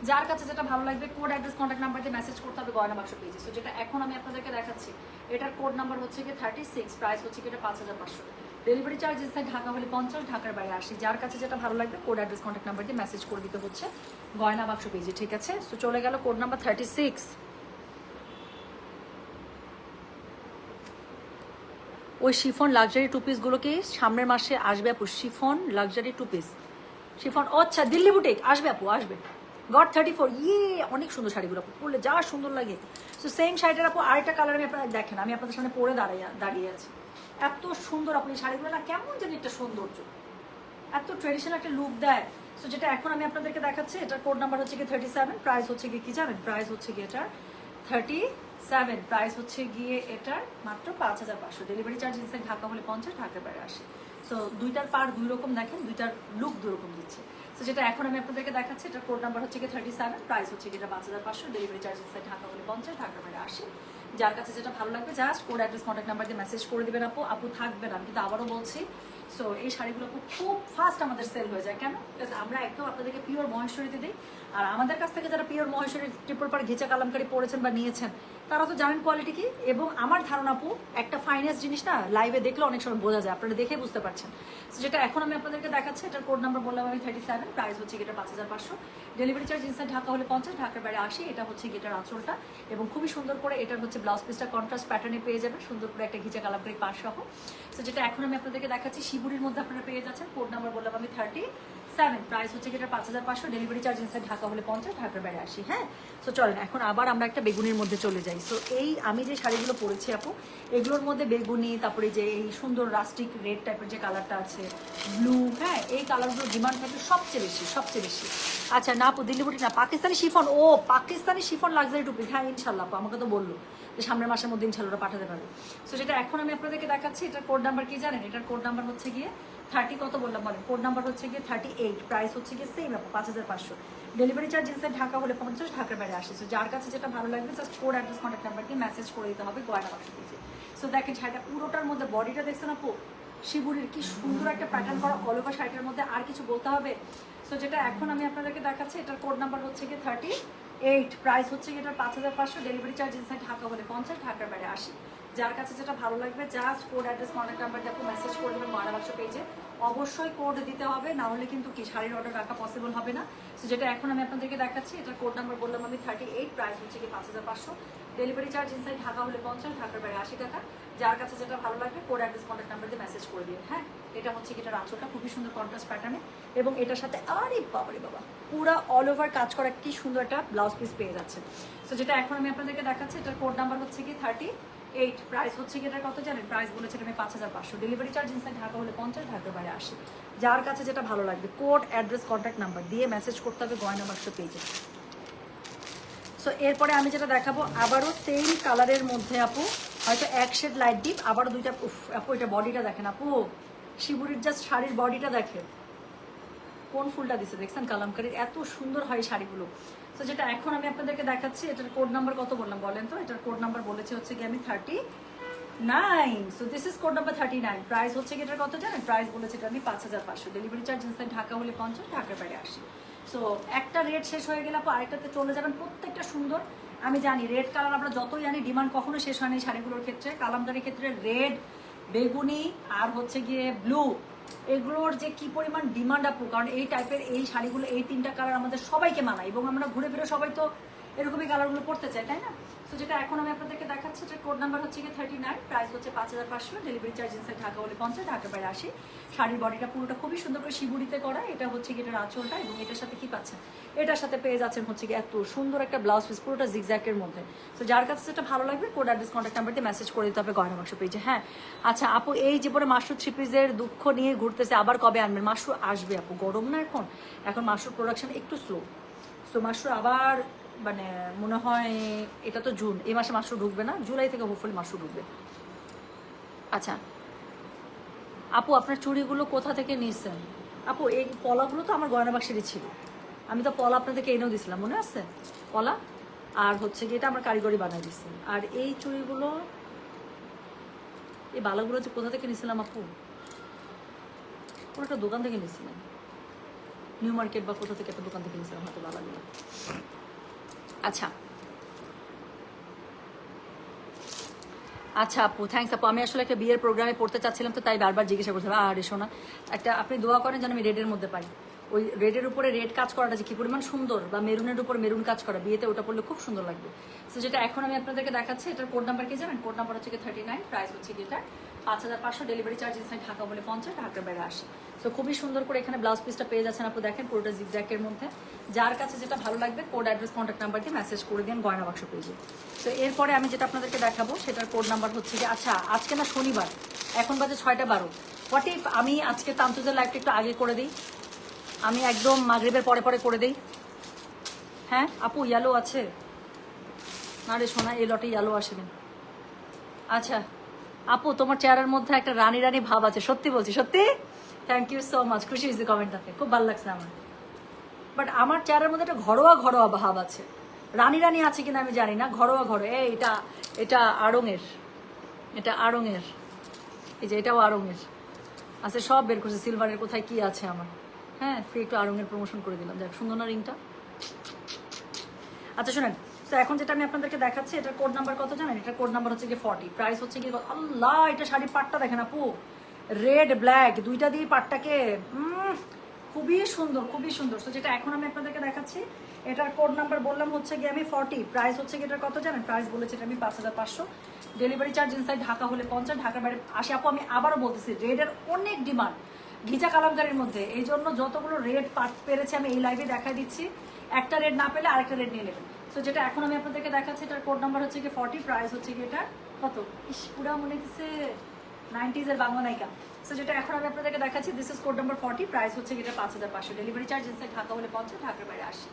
যার কাছে যেটা ভালো লাগবে কোড অ্যাড্রেস কন্ট্যাক্ট নাম্বার দিয়ে মেসেজ করতে হবে গয়না বাক্স পেজে। সো যেটা এখন আমি আপনাদেরকে দেখাচ্ছি, এটার কোড নাম্বার হচ্ছে কি 36, প্রাইস হচ্ছে কি এটা 5500, ডেলিভারি চার্জ ইনসাইড ঢাকা হলে 50, ঢাকার বাইরে 80। যার কাছে যেটা ভালো লাগবে কোড অ্যাড্রেস কন্ট্যাক্ট নাম্বার দিয়ে মেসেজ করে দিতে হচ্ছে গয়না বাক্স পেজে, ঠিক আছে? সো চলে গেল কোড নাম্বার 36। ওই শিফন লাক্সারি টু পিসগুলোকে সামনের মাসে আসবে আপু, chiffon luxury two piece, chiffon, আচ্ছা দিল্লি বুটিক আসবে আপু, আসবে। গড 34, অনেক সুন্দর শাড়িগুলো আপু, পরলে যা সুন্দর লাগে। সো সেম শাড়িটার আপু আরেকটা কালার আমি আপনারা দেখেন, আমি আপনাদের সামনে পরে দাঁড়িয়ে আছি। এত সুন্দর আপু এই শাড়িগুলো না, কেমন জানি একটা সৌন্দর্য, এত ট্রেডিশনাল একটা লুক দেয়। সো যেটা এখন আমি আপনাদেরকে দেখাচ্ছি, এটার কোড নাম্বার হচ্ছে কি 37, প্রাইস হচ্ছে কি জানেন? প্রাইস হচ্ছে কি এটার 37, প্রাইস হচ্ছে গিয়ে এটার মাত্র 5500, ডেলিভারি চার্জ ইনসাইড ঢাকা হলে 50, ঢাকার বাইরে 80। সো দুইটার পার দুই রকম দেখেন, দুইটার লুক দুই রকম দিচ্ছে। সো যেটা এখন আমি আপনাদেরকে দেখাচ্ছি, এটার কোড নাম্বার হচ্ছে কি 37, প্রাইস হচ্ছে কি এটা 5500, ডেলিভারি চার্জ ইনসাইড ঢাকা হলে 50, ঢাকার বাইরে 80। যার কাছে যেটা ভালো লাগবে just code address contact number দিয়ে মেসেজ করে দেবেন আপু। আপু থাকবেন, আমি কিন্তু আবারও বলছি। সো এই শাড়িগুলো খুব ফাস্ট আমাদের সেল হয়ে যায়। কেন? বিকজ আমরা একদম আপনাদেরকে পিওর মহেশ্বরীতে দিই। আর আমাদের কাছ থেকে যারা পিওর মহেশ্বরী ট্রিপল পার ঘিচা কালামকারি পড়েছেন বা নিয়েছেন, তারা তো জানেন কোয়ালিটি কি। এবং আমার ধারণা আপু, একটা ফাইনেস্ট জিনিস না লাইভে দেখলে অনেক সময় বোঝা যায়, আপনারা দেখে বুঝতে পারছেন। সো যেটা এখন আমি আপনাদেরকে দেখাচ্ছি, এটার কোড নাম্বার বললাম আমি 37, প্রাইস হচ্ছে এটা 5500, ডেলিভারি চার্জ ইনসাইড ঢাকা হলে 50, ঢাকার বাইরে 80। এটা হচ্ছে এটার আঁচলটা, এবং খুবই সুন্দর করে এটার হচ্ছে ব্লাউজ পিসটা কন্ট্রাস্ট প্যাটার্নে পেয়ে যাবেন, সুন্দর করে একটা ঘিচা কালামকারি পাশ সহ। সো যেটা এখন আমি আপনাদেরকে দেখাচ্ছি, শিবুরির মধ্যে আপনারা পেয়ে যাচ্ছেন, কোড নাম্বার বললাম আমি 37, প্রাইস হচ্ছে এটা 5500, ডেলিভারি চার্জ ইনসাইড ঢাকা হলে 50, ঢাকার বাইরে 80। হ্যাঁ, সো চলেন এখন আবার আমরা একটা বেগুনির মধ্যে চলে যাই। সো এই আমি যে শাড়িগুলো পরেছি আপু, এগুলোর মধ্যে বেগুনি, তারপরে যে এই সুন্দর রাস্টিক রেড টাইপের যে কালারটা আছে, ব্লু, হ্যাঁ এই কালারগুলোর ডিমান্ড থাকে সবচেয়ে বেশি। আচ্ছা না আপু, দিল্লি বুটিক না, পাকিস্তানি শিফন, ও Pakistani chiffon luxury two piece, হ্যাঁ ইনশাল্লাহ আপু, আমাকে তো বললো যে সামনের মাসের মধ্যে ইনশাল্লাহ ওরা পাঠাতে পারবে। সো যেটা এখন আমি আপনাদেরকে দেখাচ্ছি, এটার কোড নাম্বার কি জানেন? এটার কোড নাম্বার হচ্ছে গিয়ে 30, কত বললাম বলেন? কোড নাম্বার হচ্ছে গিয়ে 38, প্রাইস হচ্ছে গিয়ে সেম আপু 5500, ডেলিভারি চার্জ ইনসাইড ঢাকা হলে 50, ঢাকার বাইরে 80। সো যার কাছে যেটা ভালো লাগবে just code address contact number দিয়ে মেসেজ করে দিতে হবে গয়না বাক্স পেজে। সো দেখেন শাড়িটা পুরোটার মধ্যে বডিটা দেখছেন আপু, শিবুরির কি সুন্দর একটা প্যাটার্ন করা অল ওভার শাড়িটার মধ্যে, আর কিছু বলতে হবে? সো যেটা এখন আমি আপনাদেরকে দেখাচ্ছি, এটার কোড নাম্বার হচ্ছে গিয়ে 38, প্রাইস হচ্ছে গিয়ে এটার 5500, ডেলিভারি চার্জ ইনসাইড ঢাকা হলে 50, ঢাকার বাইরে 80। যার কাছে যেটা ভালো লাগবে just code address contact number দিয়ে আপনি মেসেজ করে দেবেন গয়না বাক্স পেজে। অবশ্যই কোড দিতে হবে, না হলে কিন্তু কি শাড়ির অর্ডার রাখা পসিবল হবে না। সো যেটা এখন আমি আপনাদেরকে দেখাচ্ছি, এটার কোড নাম্বার বললাম আমি 38, প্রাইস হচ্ছে কি 5500, ডেলিভারি চার্জ ইনসাইড ঢাকা হলে 50, ঢাকার বাইরে 80 টাকা। যার কাছে যেটা ভালো লাগবে কোড অ্যাড্রেস কন্ট্যাক্ট নাম্বার দিয়ে মেসেজ করে দিন। হ্যাঁ, এটা হচ্ছে কি এটার আঁচলটা খুবই সুন্দর কন্ট্রাস্ট প্যাটার্নে, এবং এটার সাথে আরে বাবারে বাবা পুরা অল ওভার কাজ করা কি সুন্দর একটা ব্লাউজ পিস পেয়ে যাচ্ছে। সো যেটা এখন আমি আপনাদেরকে দেখাচ্ছি, এটার কোড নাম্বার হচ্ছে কি 38, প্রাইস হচ্ছে কি এটার কত জানেন? প্রাইস বলেছে আমি 5500, ডেলিভারি চার্জ ইনসাইড ঢাকা হলে 50, ঢাকার বাইরে 80। যার কাছে যেটা ভালো লাগবে কোড অ্যাড্রেস কন্ট্যাক্ট নাম্বার দিয়ে মেসেজ করতে হবে গয়না বাক্স পেজে। সো এরপরে আমি যেটা দেখাবো আবারও সেম কালারের মধ্যে আপু, হয়তো এক শেড লাইট ডিপ, আবারও দুইটা। আপু এটা বডিটা দেখেন আপু, শিবুরির জাস্ট শাড়ির বডিটা দেখেন, কোন ফুলটা দিচ্ছে দেখছেন কালামকারীর, এত সুন্দর হয় শাড়িগুলো। তো যেটা এখন আমি আপনাদেরকে দেখাচ্ছি, এটার কোড নাম্বার কত বললাম বলেন তো? এটার কোড নাম্বার বলেছে হচ্ছে কি আমি nine. So this is code number 39। Price হচ্ছে কি এটার কত জানেন? প্রাইস বলেছে এটা আমি 5500। ডেলিভারি চার্জ ইনসাইড ঢাকা হলে 50, ঢাকার বাইরে 80। সো একটা রেট শেষ হয়ে গেলে আপু আরেকটাতে চলে যাবেন। প্রত্যেকটা সুন্দর। আমি জানি রেড কালার আমরা যতই জানি ডিমান্ড কখনো শেষ হয় না এই শাড়িগুলোর ক্ষেত্রে। কালামদারির ক্ষেত্রে রেড, বেগুনি আর হচ্ছে গিয়ে ব্লু, এগুলোর যে কি পরিমাণ ডিমান্ড আপু, কারণ এই টাইপের এই শাড়িগুলো এই তিনটা কালার আমাদের সবাইকে মানায় এবং আমরা ঘুরে ফিরে সবাই তো এরকমই কালারগুলো পড়তে চাই, তাই না? সো যেটা এখন আমি আপনাদেরকে দেখাচ্ছি, এটা কোড নাম্বার হচ্ছে গিয়ে 39, প্রাইস হচ্ছে 5500, ডেলিভারি চার্জ ইনসাইড ঢাকা হলে 50, ঢাকার বাইরে 80। শাড়ির বডিটা পুরোটা খুবই সুন্দর করে শিবুরিতে করা। এটা হচ্ছে গিয়ে এটার আঁচলটা এবং এটার সাথে কি পাচ্ছেন, এটার সাথে পেয়ে যাচ্ছেন হচ্ছে গিয়ে এত সুন্দর একটা ব্লাউজ পিস, পুরোটা জিগজ্যাকের মধ্যে। সো যার কাছে যেটা ভালো লাগবে কোড অ্যাড্রেস কন্ট্যাক্ট নাম্বার দিয়ে মেসেজ করে দিতে হবে গয়না বাক্স পেজে। হ্যাঁ আচ্ছা আপু, এই জীবনে মাশরু থ্রি পিসের দুঃখ নিয়ে ঘুরতেছে, আবার কবে আনবেন? মাশরু আসবে আপু, গরম না এখন, এখন মাশরুর প্রোডাকশন একটু স্লো। সো মাশরু আবার মানে মনে হয় এটা তো জুন, এই মাসে মাশরু ঢুকবে না, জুলাই থেকে হোপফুলি মাশরু ঢুকবে। আচ্ছা আপু, আপনার চুড়িগুলো কোথা থেকে নিয়েছেন? আপু এই পলাগুলো তো আমার গয়না বাক্সেরই ছিল, আমি তো পলা আপনাদেরকে এনেও দিয়েছিলাম, মনে আছে? পলা আর হচ্ছে কি এটা আমার কারিগরি বানাই দিচ্ছি। আর এই চুড়িগুলো, এই বালাগুলো যে কোথা থেকে নিয়েছিলাম আপু? কোনো একটা দোকান থেকে নিয়েছিলাম, নিউ মার্কেট বা কোথা থেকে একটা দোকান থেকে নিয়েছিলাম হয়তো বালাগুলো। আচ্ছা আচ্ছা আপু, থ্যাংকস আপু। আমি আসলে একটা বিয়ের প্রোগ্রামে পড়তে চাচ্ছিলাম তো তাই বারবার জিজ্ঞাসা করছিলাম। আরে শোনা, একটা আপনি দোয়া করেন যেন আমি রেডের মধ্যে পাই। ওই রেডের উপরে রেড কাজ করাটা যে কি পরিমাণ সুন্দর, বা মেরুনের উপর মেরুন কাজ করা, বিয়েতে ওটা পড়লে খুব সুন্দর লাগবে। তো যেটা এখন আমি আপনাদেরকে দেখাচ্ছি, এটার কোড নাম্বার কি জানেন? কোড নাম্বার হচ্ছে কি 39, প্রাইস হচ্ছে কি এটা 5500, ডেলিভারি চার্জ ইনসাইড ঢাকা বলে 50, ঢাকার বাইরে 80। সো খুবই সুন্দর করে এখানে ব্লাউজ পিসটা পেয়ে যাচ্ছেন আপু, দেখেন পুরোটা জিগজ্যাকের মধ্যে। যার কাছে যেটা ভালো লাগবে কোড অ্যাড্রেস কন্ট্যাক্ট নাম্বার দিয়ে মেসেজ করে দিন গয়না বাক্স পেজে। তো এরপরে আমি যেটা আপনাদেরকে দেখাবো সেটার কোড নাম্বার হচ্ছে যে, আচ্ছা আজকে না শনিবার, এখন বাজে 6টা 12, হোয়াট ইফ আমি আজকে তান্তুজের লাইভটা একটু আগে করে দিই, আমি একদম মাগরিবের পরে পরে করে দিই। হ্যাঁ আপু, ইয়েলো আছে না রে সোনা? এই লটে ইয়েলো আসেনি। আচ্ছা আপু, তোমার চেহারার মধ্যে একটা রানী রানী ভাব আছে, সত্যি বলছি, সত্যি। থ্যাংক ইউ সো মাচ, খুশি হয়েছি কমেন্টটাতে, খুব ভালো লাগছে আমার। বাট আমার চেহারার মধ্যে একটা ঘরোয়া ঘরোয়া ভাব আছে, রানী রানী আছে কিনা আমি জানি না, ঘরোয়া ঘরোয়া। এটা এটা আড়ংয়ের, এটা আড়ংয়ের, এই যে এটাও আড়ংয়ের আছে, সব বের করছে। সিলভারের কোথায় কি আছে আমার? হ্যাঁ ফ্রি একটু আড়ংয়ের প্রমোশন করে দিলাম, দেখ সুন্দর না রিংটা। আচ্ছা শোনেন, তো এখন যেটা আমি আপনাদেরকে দেখাচ্ছি, এটার কোড নাম্বার কত জানেন? এটার কোড নাম্বার হচ্ছে গিয়ে 40, প্রাইস হচ্ছে গিয়ে আল্লাহ, এটা শাড়ির পাটটা দেখেন আপু, রেড ব্ল্যাক দুইটা দিয়ে পাটটাকে খুবই সুন্দর, খুবই সুন্দর। তো যেটা এখন আমি আপনাদেরকে দেখাচ্ছি, এটার কোড নাম্বার বললাম হচ্ছে গিয়ে আমি 40, প্রাইস হচ্ছে গিয়ে এটার কত জানেন? প্রাইস বলেছে এটা আমি 5500, ডেলিভারি চার্জ ইনসাইড ঢাকা হলে 50, ঢাকার বাইরে 80। আপু আমি আবারও বলতেছি, রেডের অনেক ডিমান্ড ঘিচা কালামকারির মধ্যে, এই জন্য যতগুলো রেড পাট পেরেছে আমি এই লাইভে দেখা দিচ্ছি, একটা রেড না পেলে আরেকটা রেড নিয়ে নেবেন। সো যেটা এখন আমি আপনাদেরকে দেখাচ্ছি, এটার কোড নাম্বার হচ্ছে কি 40, প্রাইস হচ্ছে কি এটা কত, ইস পুরা মনে হচ্ছে 90s এর বাংলা নায়িকা। সো যেটা এখন আমি আপনাদেরকে দেখাচ্ছি, this is code number 40, price হচ্ছে কি এটা 5500, ডেলিভারি চার্জ ইনসাইড ঢাকা হলে 50, ঢাকার বাইরে 80।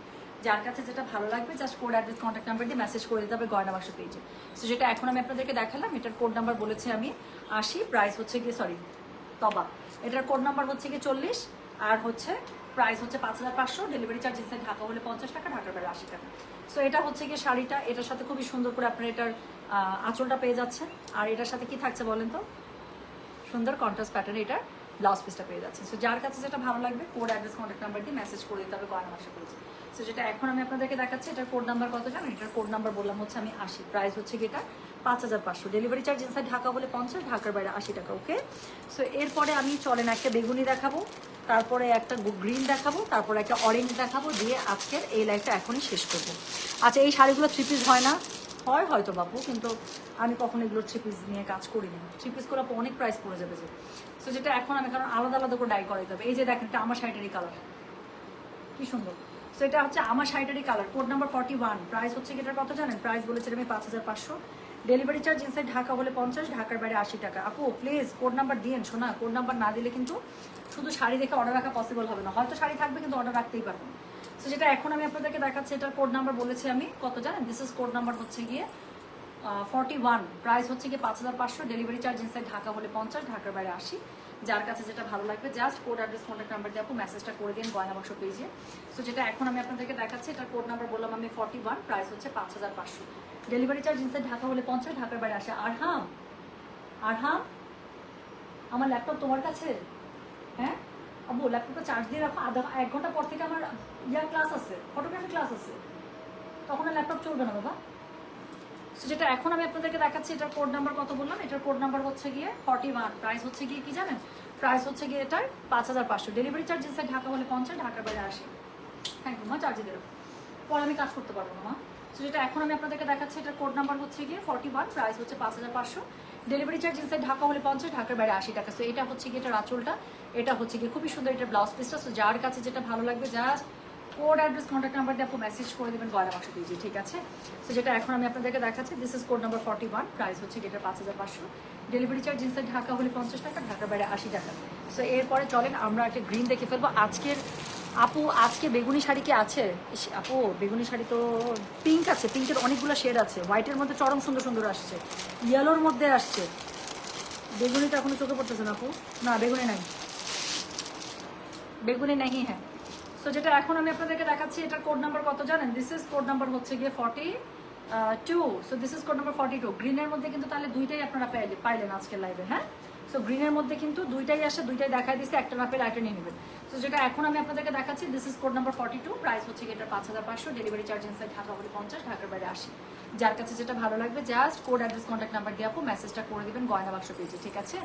যার কাছে যেটা ভালো লাগবে just code address contact number দিয়ে মেসেজ করে দিতে হবে গয়না বাক্স পেজে। সো যেটা এখন আমি আপনাদেরকে দেখালাম, এটার কোড নাম্বার বলেছি আমি 80, প্রাইস হচ্ছে কি সরি তবা, এটার কোড নাম্বার হচ্ছে কি 40, আর হচ্ছে প্রাইস হচ্ছে 5500, ডেলিভারি চার্জ ইনসাইড ঢাকা হলে 50 টাকা, ঢাকার বাইরে 80 টাকা। সো এটা হচ্ছে গিয়ে শাড়িটা, এটার সাথে খুবই সুন্দর করে আপনার এটার আঁচলটা পেয়ে যাচ্ছেন। আর এটার সাথে কি থাকছে বলেন তো? সুন্দর কন্ট্রাস্ট প্যাটার্ন এটার ব্লাউজ পিসটা পেয়ে যাচ্ছে। সো যার কাছে যেটা ভালো লাগবে কোড অ্যাড্রেস কন্ট্যাক্ট নাম্বার দিয়ে মেসেজ করে দিতে হবে গয়না বাক্স পেজে। সো যেটা এখন আমি আপনাদেরকে দেখাচ্ছি, এটার কোড নাম্বার কত জানেন? এটার কোড নাম্বার বললাম হচ্ছে আমি 80, প্রাইস হচ্ছে কি এটা 5500, ডেলিভারি চার্জ ইনসাইড ঢাকা হলে 50, ঢাকার বাইরে 80 টাকা। ওকে, সো এরপরে আমি চলেন একটা বেগুনি দেখাবো, তারপরে একটা গ্রিন দেখাবো, তারপরে একটা অরেঞ্জ দেখাবো, দিয়ে আজকের এই লাইফটা এখনই শেষ করবো। আচ্ছা এই শাড়িগুলো থ্রি পিস হয় না? হয় হয়তো বাপু, কিন্তু আমি কখনো এগুলো থ্রি পিস নিয়ে কাজ করি না, থ্রি পিস করে অনেক প্রাইস পড়ে যাবে যে। সো যেটা এখন আমি, কারণ আলাদা আলাদা করে ডাই করা যাবে। এই যে দেখেন, এটা আমার শাড়িটারই কালার, কি সুন্দর। সো এটা হচ্ছে আমার শাড়িটারই কালার, কোড নাম্বার 41, প্রাইস হচ্ছে কি এটার কত জানেন? প্রাইস বলেছে আমি 5500, ডেলিভারি চার্জ ইনসাইড ঢাকা হলে 50, ঢাকার বাইরে 80 টাকা। আপু প্লিজ কোড নাম্বার দিন শোনা, কোড নাম্বার না দিলে কিন্তু শুধু শাড়ি দেখে অর্ডার রাখা পসিবল হবে না, হয়তো শাড়ি থাকবে কিন্তু অর্ডার রাখতেই পারবো না। সো যেটা এখন আমি আপনাদেরকে দেখাচ্ছি, এটার কোড নাম্বার বলেছি আমি কত জানেন? দিস ইজ কোড নাম্বার হচ্ছে গিয়ে 41, প্রাইস হচ্ছে গিয়ে 5500, ডেলিভারি চার্জ ইনসাইড ঢাকা হলে 50, ঢাকার বাইরে 80। যার কাছে যেটা ভালো লাগবে just code address contact number দিয়ে আপু মেসেজটা করে দিন গয়না বাক্স পেজে। সো যেটা এখন আমি আপনাদেরকে দেখাচ্ছি, এটার কোড নাম্বার বললাম আমি 41, প্রাইস হচ্ছে 5500, ডেলিভারি চার্জ ইনসাইড ঢাকা হলে 50, ঢাকার বাইরে 80। আর হ্যাঁ আরহাম, আমার ল্যাপটপ তোমার কাছে? হ্যাঁ আবু, ল্যাপটপটা চার্জ দিয়ে রাখো, 1 ঘন্টা পর থেকে আমার ক্লাস আছে, ফটোগ্রাফি ক্লাস আছে, তখন আর ল্যাপটপ চলবে না বাবা। সো যেটা এখন আমি আপনাদেরকে দেখাচ্ছি, এটার কোড নাম্বার কত বললাম, এটার কোড নাম্বার হচ্ছে গিয়ে 41, প্রাইস হচ্ছে গিয়ে কি জানেন, প্রাইস হচ্ছে গিয়ে এটার 5500, ডেলিভারি চার্জ ইনসাইড ঢাকা হলে 50, ঢাকার বাইরে 80। থ্যাংক ইউ মা, চার্জে দেবো, পরে আমি কাজ করতে পারবো না মা। সো যেটা এখন আমি আপনাদেরকে দেখাচ্ছি, এটার কোড নাম্বার হচ্ছে গিয়ে 41, প্রাইস হচ্ছে 5500, ডেলিভারি চার্জ ইনসাইড ঢাকা হলে 50, ঢাকার বাইরে 80 টাকা। সো এটা হচ্ছে গিয়ে এটার আঁচলটা, এটা হচ্ছে গিয়ে খুবই সুন্দর এটা ব্লাউজ পিসটা। সো যার কাছে যেটা ভালো লাগবে just code address contact number দিয়ে আপনি মেসেজ করে দেবেন গয়না বাক্স পেজে, ঠিক আছে। সো যেটা এখন আমি আপনাদেরকে দেখাচ্ছি, this is code number 41, price হচ্ছে এটা 5500, ডেলিভারি চার্জ ইনসাইড ঢাকা হলে 50 টাকা, ঢাকার বাইরে 80 টাকা। সো এরপরে চলেন আমরা একটা গ্রিন দেখে ফেলবো। আজকের আপু, আজকে বেগুনি শাড়ি কি আছে? আপু বেগুনি শাড়ি তো পিঙ্ক আছে, পিঙ্কের অনেকগুলো শেড আছে, হোয়াইটের মধ্যে চরম সুন্দর সুন্দর আসছে, ইয়েলোর মধ্যে আসছে, বেগুনিটা এখনো চোখে পড়তেছে না আপু, না বেগুনি নাই, বেগুনি নাই, হ্যাঁ। সো যেটা এখন আমি আপনাদেরকে দেখাচ্ছি, এটার কোড নাম্বার কত জানেন, দিস ইজ কোড নাম্বার হচ্ছে গিয়ে 42। So this is code number 42। গ্রিনের মধ্যে কিন্তু তাহলে দুইটাই আপনারা পাইলেন আজকের লাইভে, হ্যাঁ। সো গ্রিনের মধ্যে কিন্তু দুইটাই আসে, দুইটাই দেখাই দিচ্ছে, একটা না পেলে একটা নিয়ে নেবেন। সো যেটা এখন আমি আপনাদেরকে দেখাচ্ছি, this is code number 42, price হচ্ছে এটা 5500, ডেলিভারি চার্জ ইনসাইড ঢাকা হলে 50, ঢাকার বাইরে 80। যার কাছে যেটা ভালো লাগবে just code address contact number দিয়ে আপু মেসেজটা করে দেবেন গয়না বাক্স পেজে, ঠিক আছে।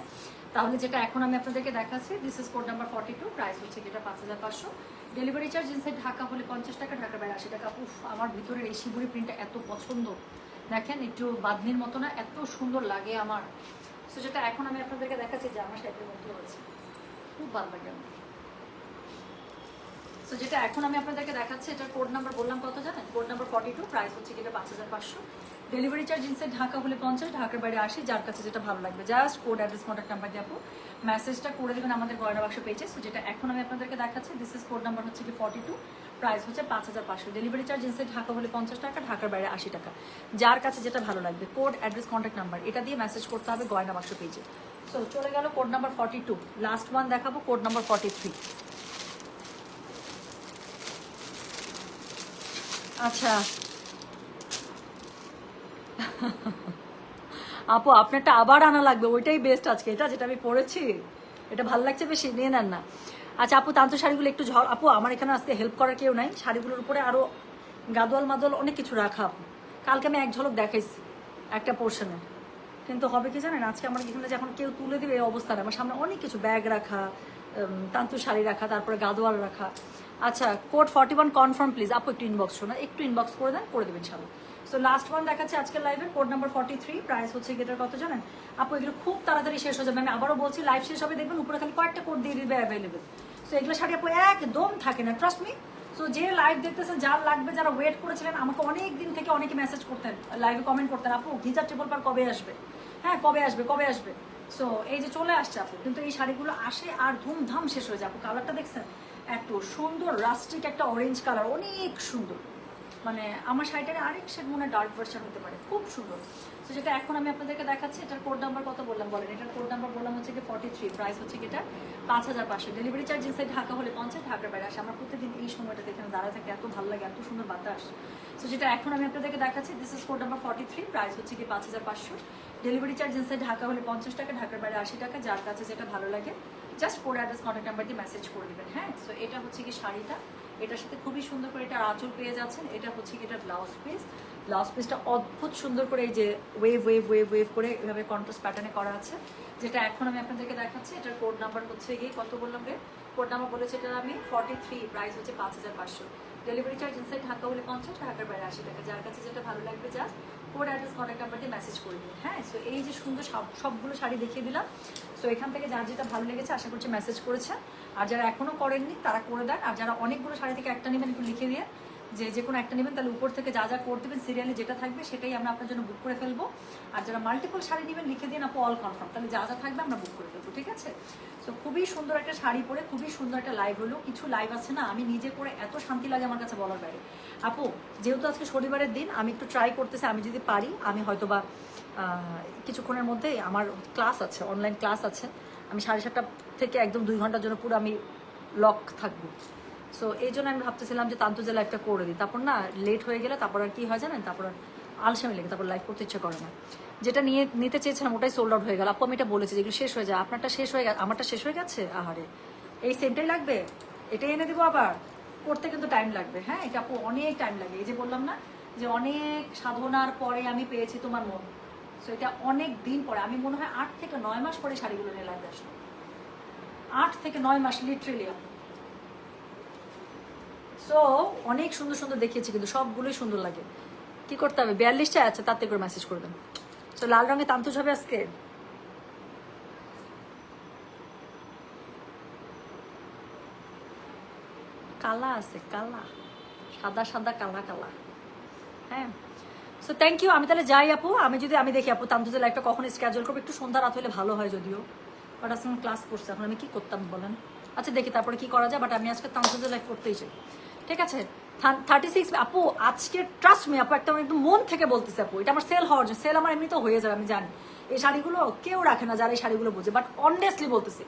তাহলে যেটা এখন আমি আপনাদেরকে দেখাচ্ছি, this is code number 42, price হচ্ছে এটা 5500, ডেলিভারি চার্জ ইনসাইড ঢাকা হলে 50 টাকা, ঢাকার বাইরে 80 টাকা। উফ, আমার ভিতরের এই শিবুরি প্রিন্টটা এত পছন্দ, দেখেন একটু বাদনির মতো না, এত সুন্দর লাগে আমার। সো যেটা এখন আমি আপনাদেরকে দেখাচ্ছি যে আমার টাইপের মধ্যে হচ্ছে, খুব ভালো লাগে আমার। সো যেটা এখন আমি আপনাদেরকে দেখাচ্ছি, এটার কোড নাম্বার বললাম কত জানেন, কোড নাম্বার 42, প্রাইস হচ্ছে এটা 5500, ডেলিভারি চার্জ ইনসাইড ঢাকা হলে 50, ঢাকার বাইরে 80। যার কাছে যেটা ভালো লাগবে just code address contact number দিয়ে আপু মেসেজটা করে দেবেন আমাদের গয়না বাক্স পেজে। সো যেটা এখন আমি আপনাদেরকে দেখাচ্ছি, দিস ইজ কোড নাম্বার হচ্ছে 42, প্রাইস হচ্ছে 5500, ডেলিভারি চার্জ ইনসাইড ঢাকা হলে 50 টাকা, ঢাকার বাইরে 80 টাকা। যার কাছে যেটা ভালো লাগবে কোড অ্যাড্রেস কন্ট্যাক্ট নাম্বার এটা দিয়ে মেসেজ করতে হবে গয়না বাক্স পেজে। সো চলে গেল কোড নাম্বার 42, লাস্ট ওয়ান দেখাবো কোড নাম্বার 43। আচ্ছা আপু, আপনারটা আবার আনা লাগবে, ওইটাই বেস্ট আজকে, এটা যেটা আমি পরেছি এটা ভালো লাগছে বেশি, নিয়ে নেন না। আচ্ছা আপু, তান্ত শাড়িগুলো একটু আপু আমার এখানে আজকে হেল্প করার কেউ নাই, শাড়িগুলোর উপরে আরো গাদোয়াল মাদোয়াল অনেক কিছু রাখা আপু, কালকে আমি এক ঝলক দেখাইছি একটা পোর্শনে, কিন্তু হবে কি জানেন, আজকে আমার এখানে যখন কেউ তুলে দেবে এই অবস্থায় আমার সামনে অনেক কিছু ব্যাগ রাখা, তান্তু শাড়ি রাখা, তারপরে গাদোয়াল রাখা। আচ্ছা কোড 41 কনফার্ম প্লিজ আপু, একটু ইনবক্স শোনা, একটু ইনবক্স করে দেন, করে দেবেন ইনশাআল্লাহ। সো লাস্ট ওয়ান দেখাচ্ছে আজকের লাইভে, কোড নাম্বার 43, প্রাইস হচ্ছে এটার কত জানেন আপু, এগুলো খুব তাড়াতাড়ি শেষ হয়ে যাবে, আমি আবারও বলছি লাইভ শেষ হবে দেখবেন উপরে খালি কয়েকটা কোড দিয়ে দিবে অ্যাভেলেবেল। সো এগুলো শাড়ি আপু একদম থাকে না, ট্রাস্ট মি। সো যে লাইভ দেখতেছেন, যার লাগবে, যারা ওয়েট করেছিলেন, আমাকে অনেক দিন থেকে অনেকে মেসেজ করতেন, লাইভে কমেন্ট করতেন, আপু গিজার ট্রিপল পার কবে আসবে, হ্যাঁ কবে আসবে কবে আসবে। সো এই যে চলে আসছে আপু, কিন্তু এই শাড়িগুলো আসে আর ধুমধাম শেষ হয়ে যায় আপু। কালারটা দেখছেন এত সুন্দর, রাস্টিক একটা অরেঞ্জ কালার, অনেক সুন্দর, মানে আমার শাড়িটার আরেক শেড মনে ডার্ক ভার্সন হতে পারে, খুব সুন্দর। তো যেটা এখন আমি আপনাদেরকে দেখাচ্ছি, এটার কোড নাম্বার কত বললাম বলেন, এটার কোড নাম্বার বললাম হচ্ছে কি 43, প্রাইস হচ্ছে এটা 5500, ডেলিভারি চার্জ ইনসাইড ঢাকা হলে 50, ঢাকার বাইরে আসে। আমার প্রত্যেকদিন এই সময়টা দেখে দাঁড়ায় থাকে, এত ভালো লাগে, এত সুন্দর বাতাস। তো যেটা এখন আমি আপনাদেরকে দেখাচ্ছি, this is code number 43, price হচ্ছে কি 5500, ডেলিভারি চার্জ ইনসাইড ঢাকা হলে 50 টাকা, ঢাকার বাইরে 80 টাকা। যার কাছে যেটা ভালো লাগে just code address contact number দিয়ে মেসেজ করে দেবেন, হ্যাঁ। সো এটা হচ্ছে কি শাড়িটা, এটার সাথে খুবই সুন্দর করে এটা আঁচল পেয়ে যাচ্ছেন, এটা হচ্ছে কি এটা ব্লাউজ পিস, ব্লাউজ পিসটা অদ্ভুত সুন্দর করে এই যে ওয়েভ ওয়েভ ওয়েভ ওয়েভ করে এভাবে কন্ট্রাস্ট প্যাটার্নে করা আছে। যেটা এখন আমি আপনাদেরকে দেখাচ্ছি, এটার কোড নাম্বার হচ্ছে গিয়ে কত বললাম রে, কোড নাম্বার বলেছে এটা আমি 43, প্রাইস হচ্ছে 5500, ডেলিভারি চার্জ ইনসাইড ঢাকা হলে 50, ঢাকার বাইরে 80 টাকা। যার কাছে যেটা ভালো লাগবে just code address contact number দিয়ে মেসেজ করে দিন, হ্যাঁ। সো এই যে সুন্দর সবগুলো শাড়ি দেখিয়ে দিলাম। সো এখান থেকে যার যেটা ভালো লেগেছে আশা করছি মেসেজ করেছেন, আর যারা এখনও করেননি তারা করে দেন, আর যারা অনেকগুলো শাড়ি থেকে একটা নেবেন একটু লিখে দিয়ে যে কোনো একটা নেবেন, তাহলে উপর থেকে যা যা কোড দেবেন সিরিয়ালে যেটা থাকবে সেটাই আমরা আপনার জন্য বুক করে ফেলবো। আর যারা মাল্টিপল শাড়ি নেবেন লিখে দিন আপু অল কনফার্ম, তাহলে যা যা থাকবে আমরা বুক করে ফেলবো, ঠিক আছে। সো খুবই সুন্দর একটা শাড়ি পরে খুবই সুন্দর একটা লাইভ হলো। কিছু লাইভ আছে না আমি নিজে করে এত শান্তি লাগে আমার কাছে বলার বাইরে। আপু যেহেতু আজকে শনিবারের দিন, আমি একটু ট্রাই করতেছি, আমি যদি পারি আমি হয়তো বা কিছুক্ষণের মধ্যেই আমার ক্লাস আছে, অনলাইন ক্লাস আছে, আমি 7:30 থেকে একদম 2 ঘন্টার জন্য পুরো আমি লক থাকবো। সো এই জন্য আমি ভাবতেছিলাম যে তান্তজে লাইভটা করে দিই, তারপর না লেট হয়ে গেলে তারপর আর কি হয় জানেন, তারপর আর আলসামি লেগে তারপর লাইভ করতে ইচ্ছে করে না। যেটা নিতে চেয়েছিলাম ওটাই সোল্ড আউট হয়ে গেল। আপু আমি এটা বলেছি যেগুলো শেষ হয়ে যায়, আপনারটা শেষ হয়ে গেছে, আমারটা শেষ হয়ে গেছে। আহারে, এই সেমটাই লাগবে, এটাই এনে দেবো আবার, করতে কিন্তু টাইম লাগবে। হ্যাঁ, এটা আপু অনেক টাইম লাগে। এই যে বললাম না যে অনেক সাধনার পরে আমি পেয়েছি তোমার মন, সো এটা অনেক দিন পরে, আমি মনে হয় 8 থেকে 9 মাস পরে শাড়িগুলো নিয়ে লাইভে আসলাম। 8 থেকে 9 মাস লিটারেলি। সো অনেক সুন্দর সুন্দর দেখিয়েছি কিন্তু সবগুলোই সুন্দর লাগে। কি করতে হবে, 42টায় আছে, তাতে করে মেসেজ করবেন। তো লাল রঙে তান্তুজ হবে আজকে। কালা আছে, কালা, সাদা সাদা কালা কালা। হ্যাঁ, সো থ্যাংক ইউ। আমি তাহলে যাই আপু, আমি দেখি আপু তান্তুজের লাইফটা কখন স্কেজুল করবো, একটু সন্ধ্যা রাত হলে ভালো হয় যদিও, বাট আজকে ক্লাস করছে, এখন আমি কি করতাম বলেন। আচ্ছা দেখি তারপরে কি করা যায়, বাট আমি আজকে তান্তুজের লাইফ করতেই চাই। ঠিক আছে, 36 আপু আজকে ট্রাস্ট মি আপু, একটা একদম মন থেকে বলতেছে আপু, এটা আমার সেল হওয়ার জন্য, সেল আমার এমনিতেও হয়ে যাবে আমি জানি। এই শাড়িগুলো কেউ রাখে না যারা এই শাড়িগুলো বোঝে, বাট অনেস্টলি বলতেছি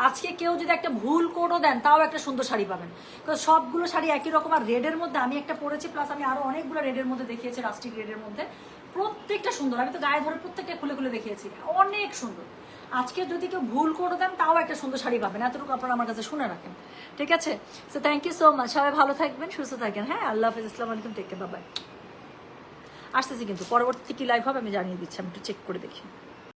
আজকে কেউ যদি একটা ভুল কোডও দেন তাও একটা সুন্দর শাড়ি পাবেন, কারণ সবগুলো শাড়ি একই রকম। আর রেডের মধ্যে আমি একটা পরেছি, প্লাস আমি আরো অনেকগুলো রেডের মধ্যে দেখিয়েছি, রাস্টিক রেডের মধ্যে, প্রত্যেকটা সুন্দর। আমি তো গায়ে ধরে প্রত্যেকটা খুলে খুলে দেখিয়েছি, অনেক সুন্দর। আজকে যদি কেউ ভুল করে দেন তাও একটা সুন্দর শাড়ি পাবেন, এতটুকু আপনারা আমার কাছে শুনে রাখেন। ঠিক আছে, so thank you so much, সবাই ভালো থাকবেন, সুস্থ থাকবেন। হ্যাঁ, আল্লাহ হাফিজ, আসসালামু আলাইকুম, টেক কেয়ার, বাই বাই। আসতেছি কিন্তু পরবর্তী কি লাইভ হবে আমি জানিয়ে দিচ্ছি, আমি একটু চেক করে দেখি।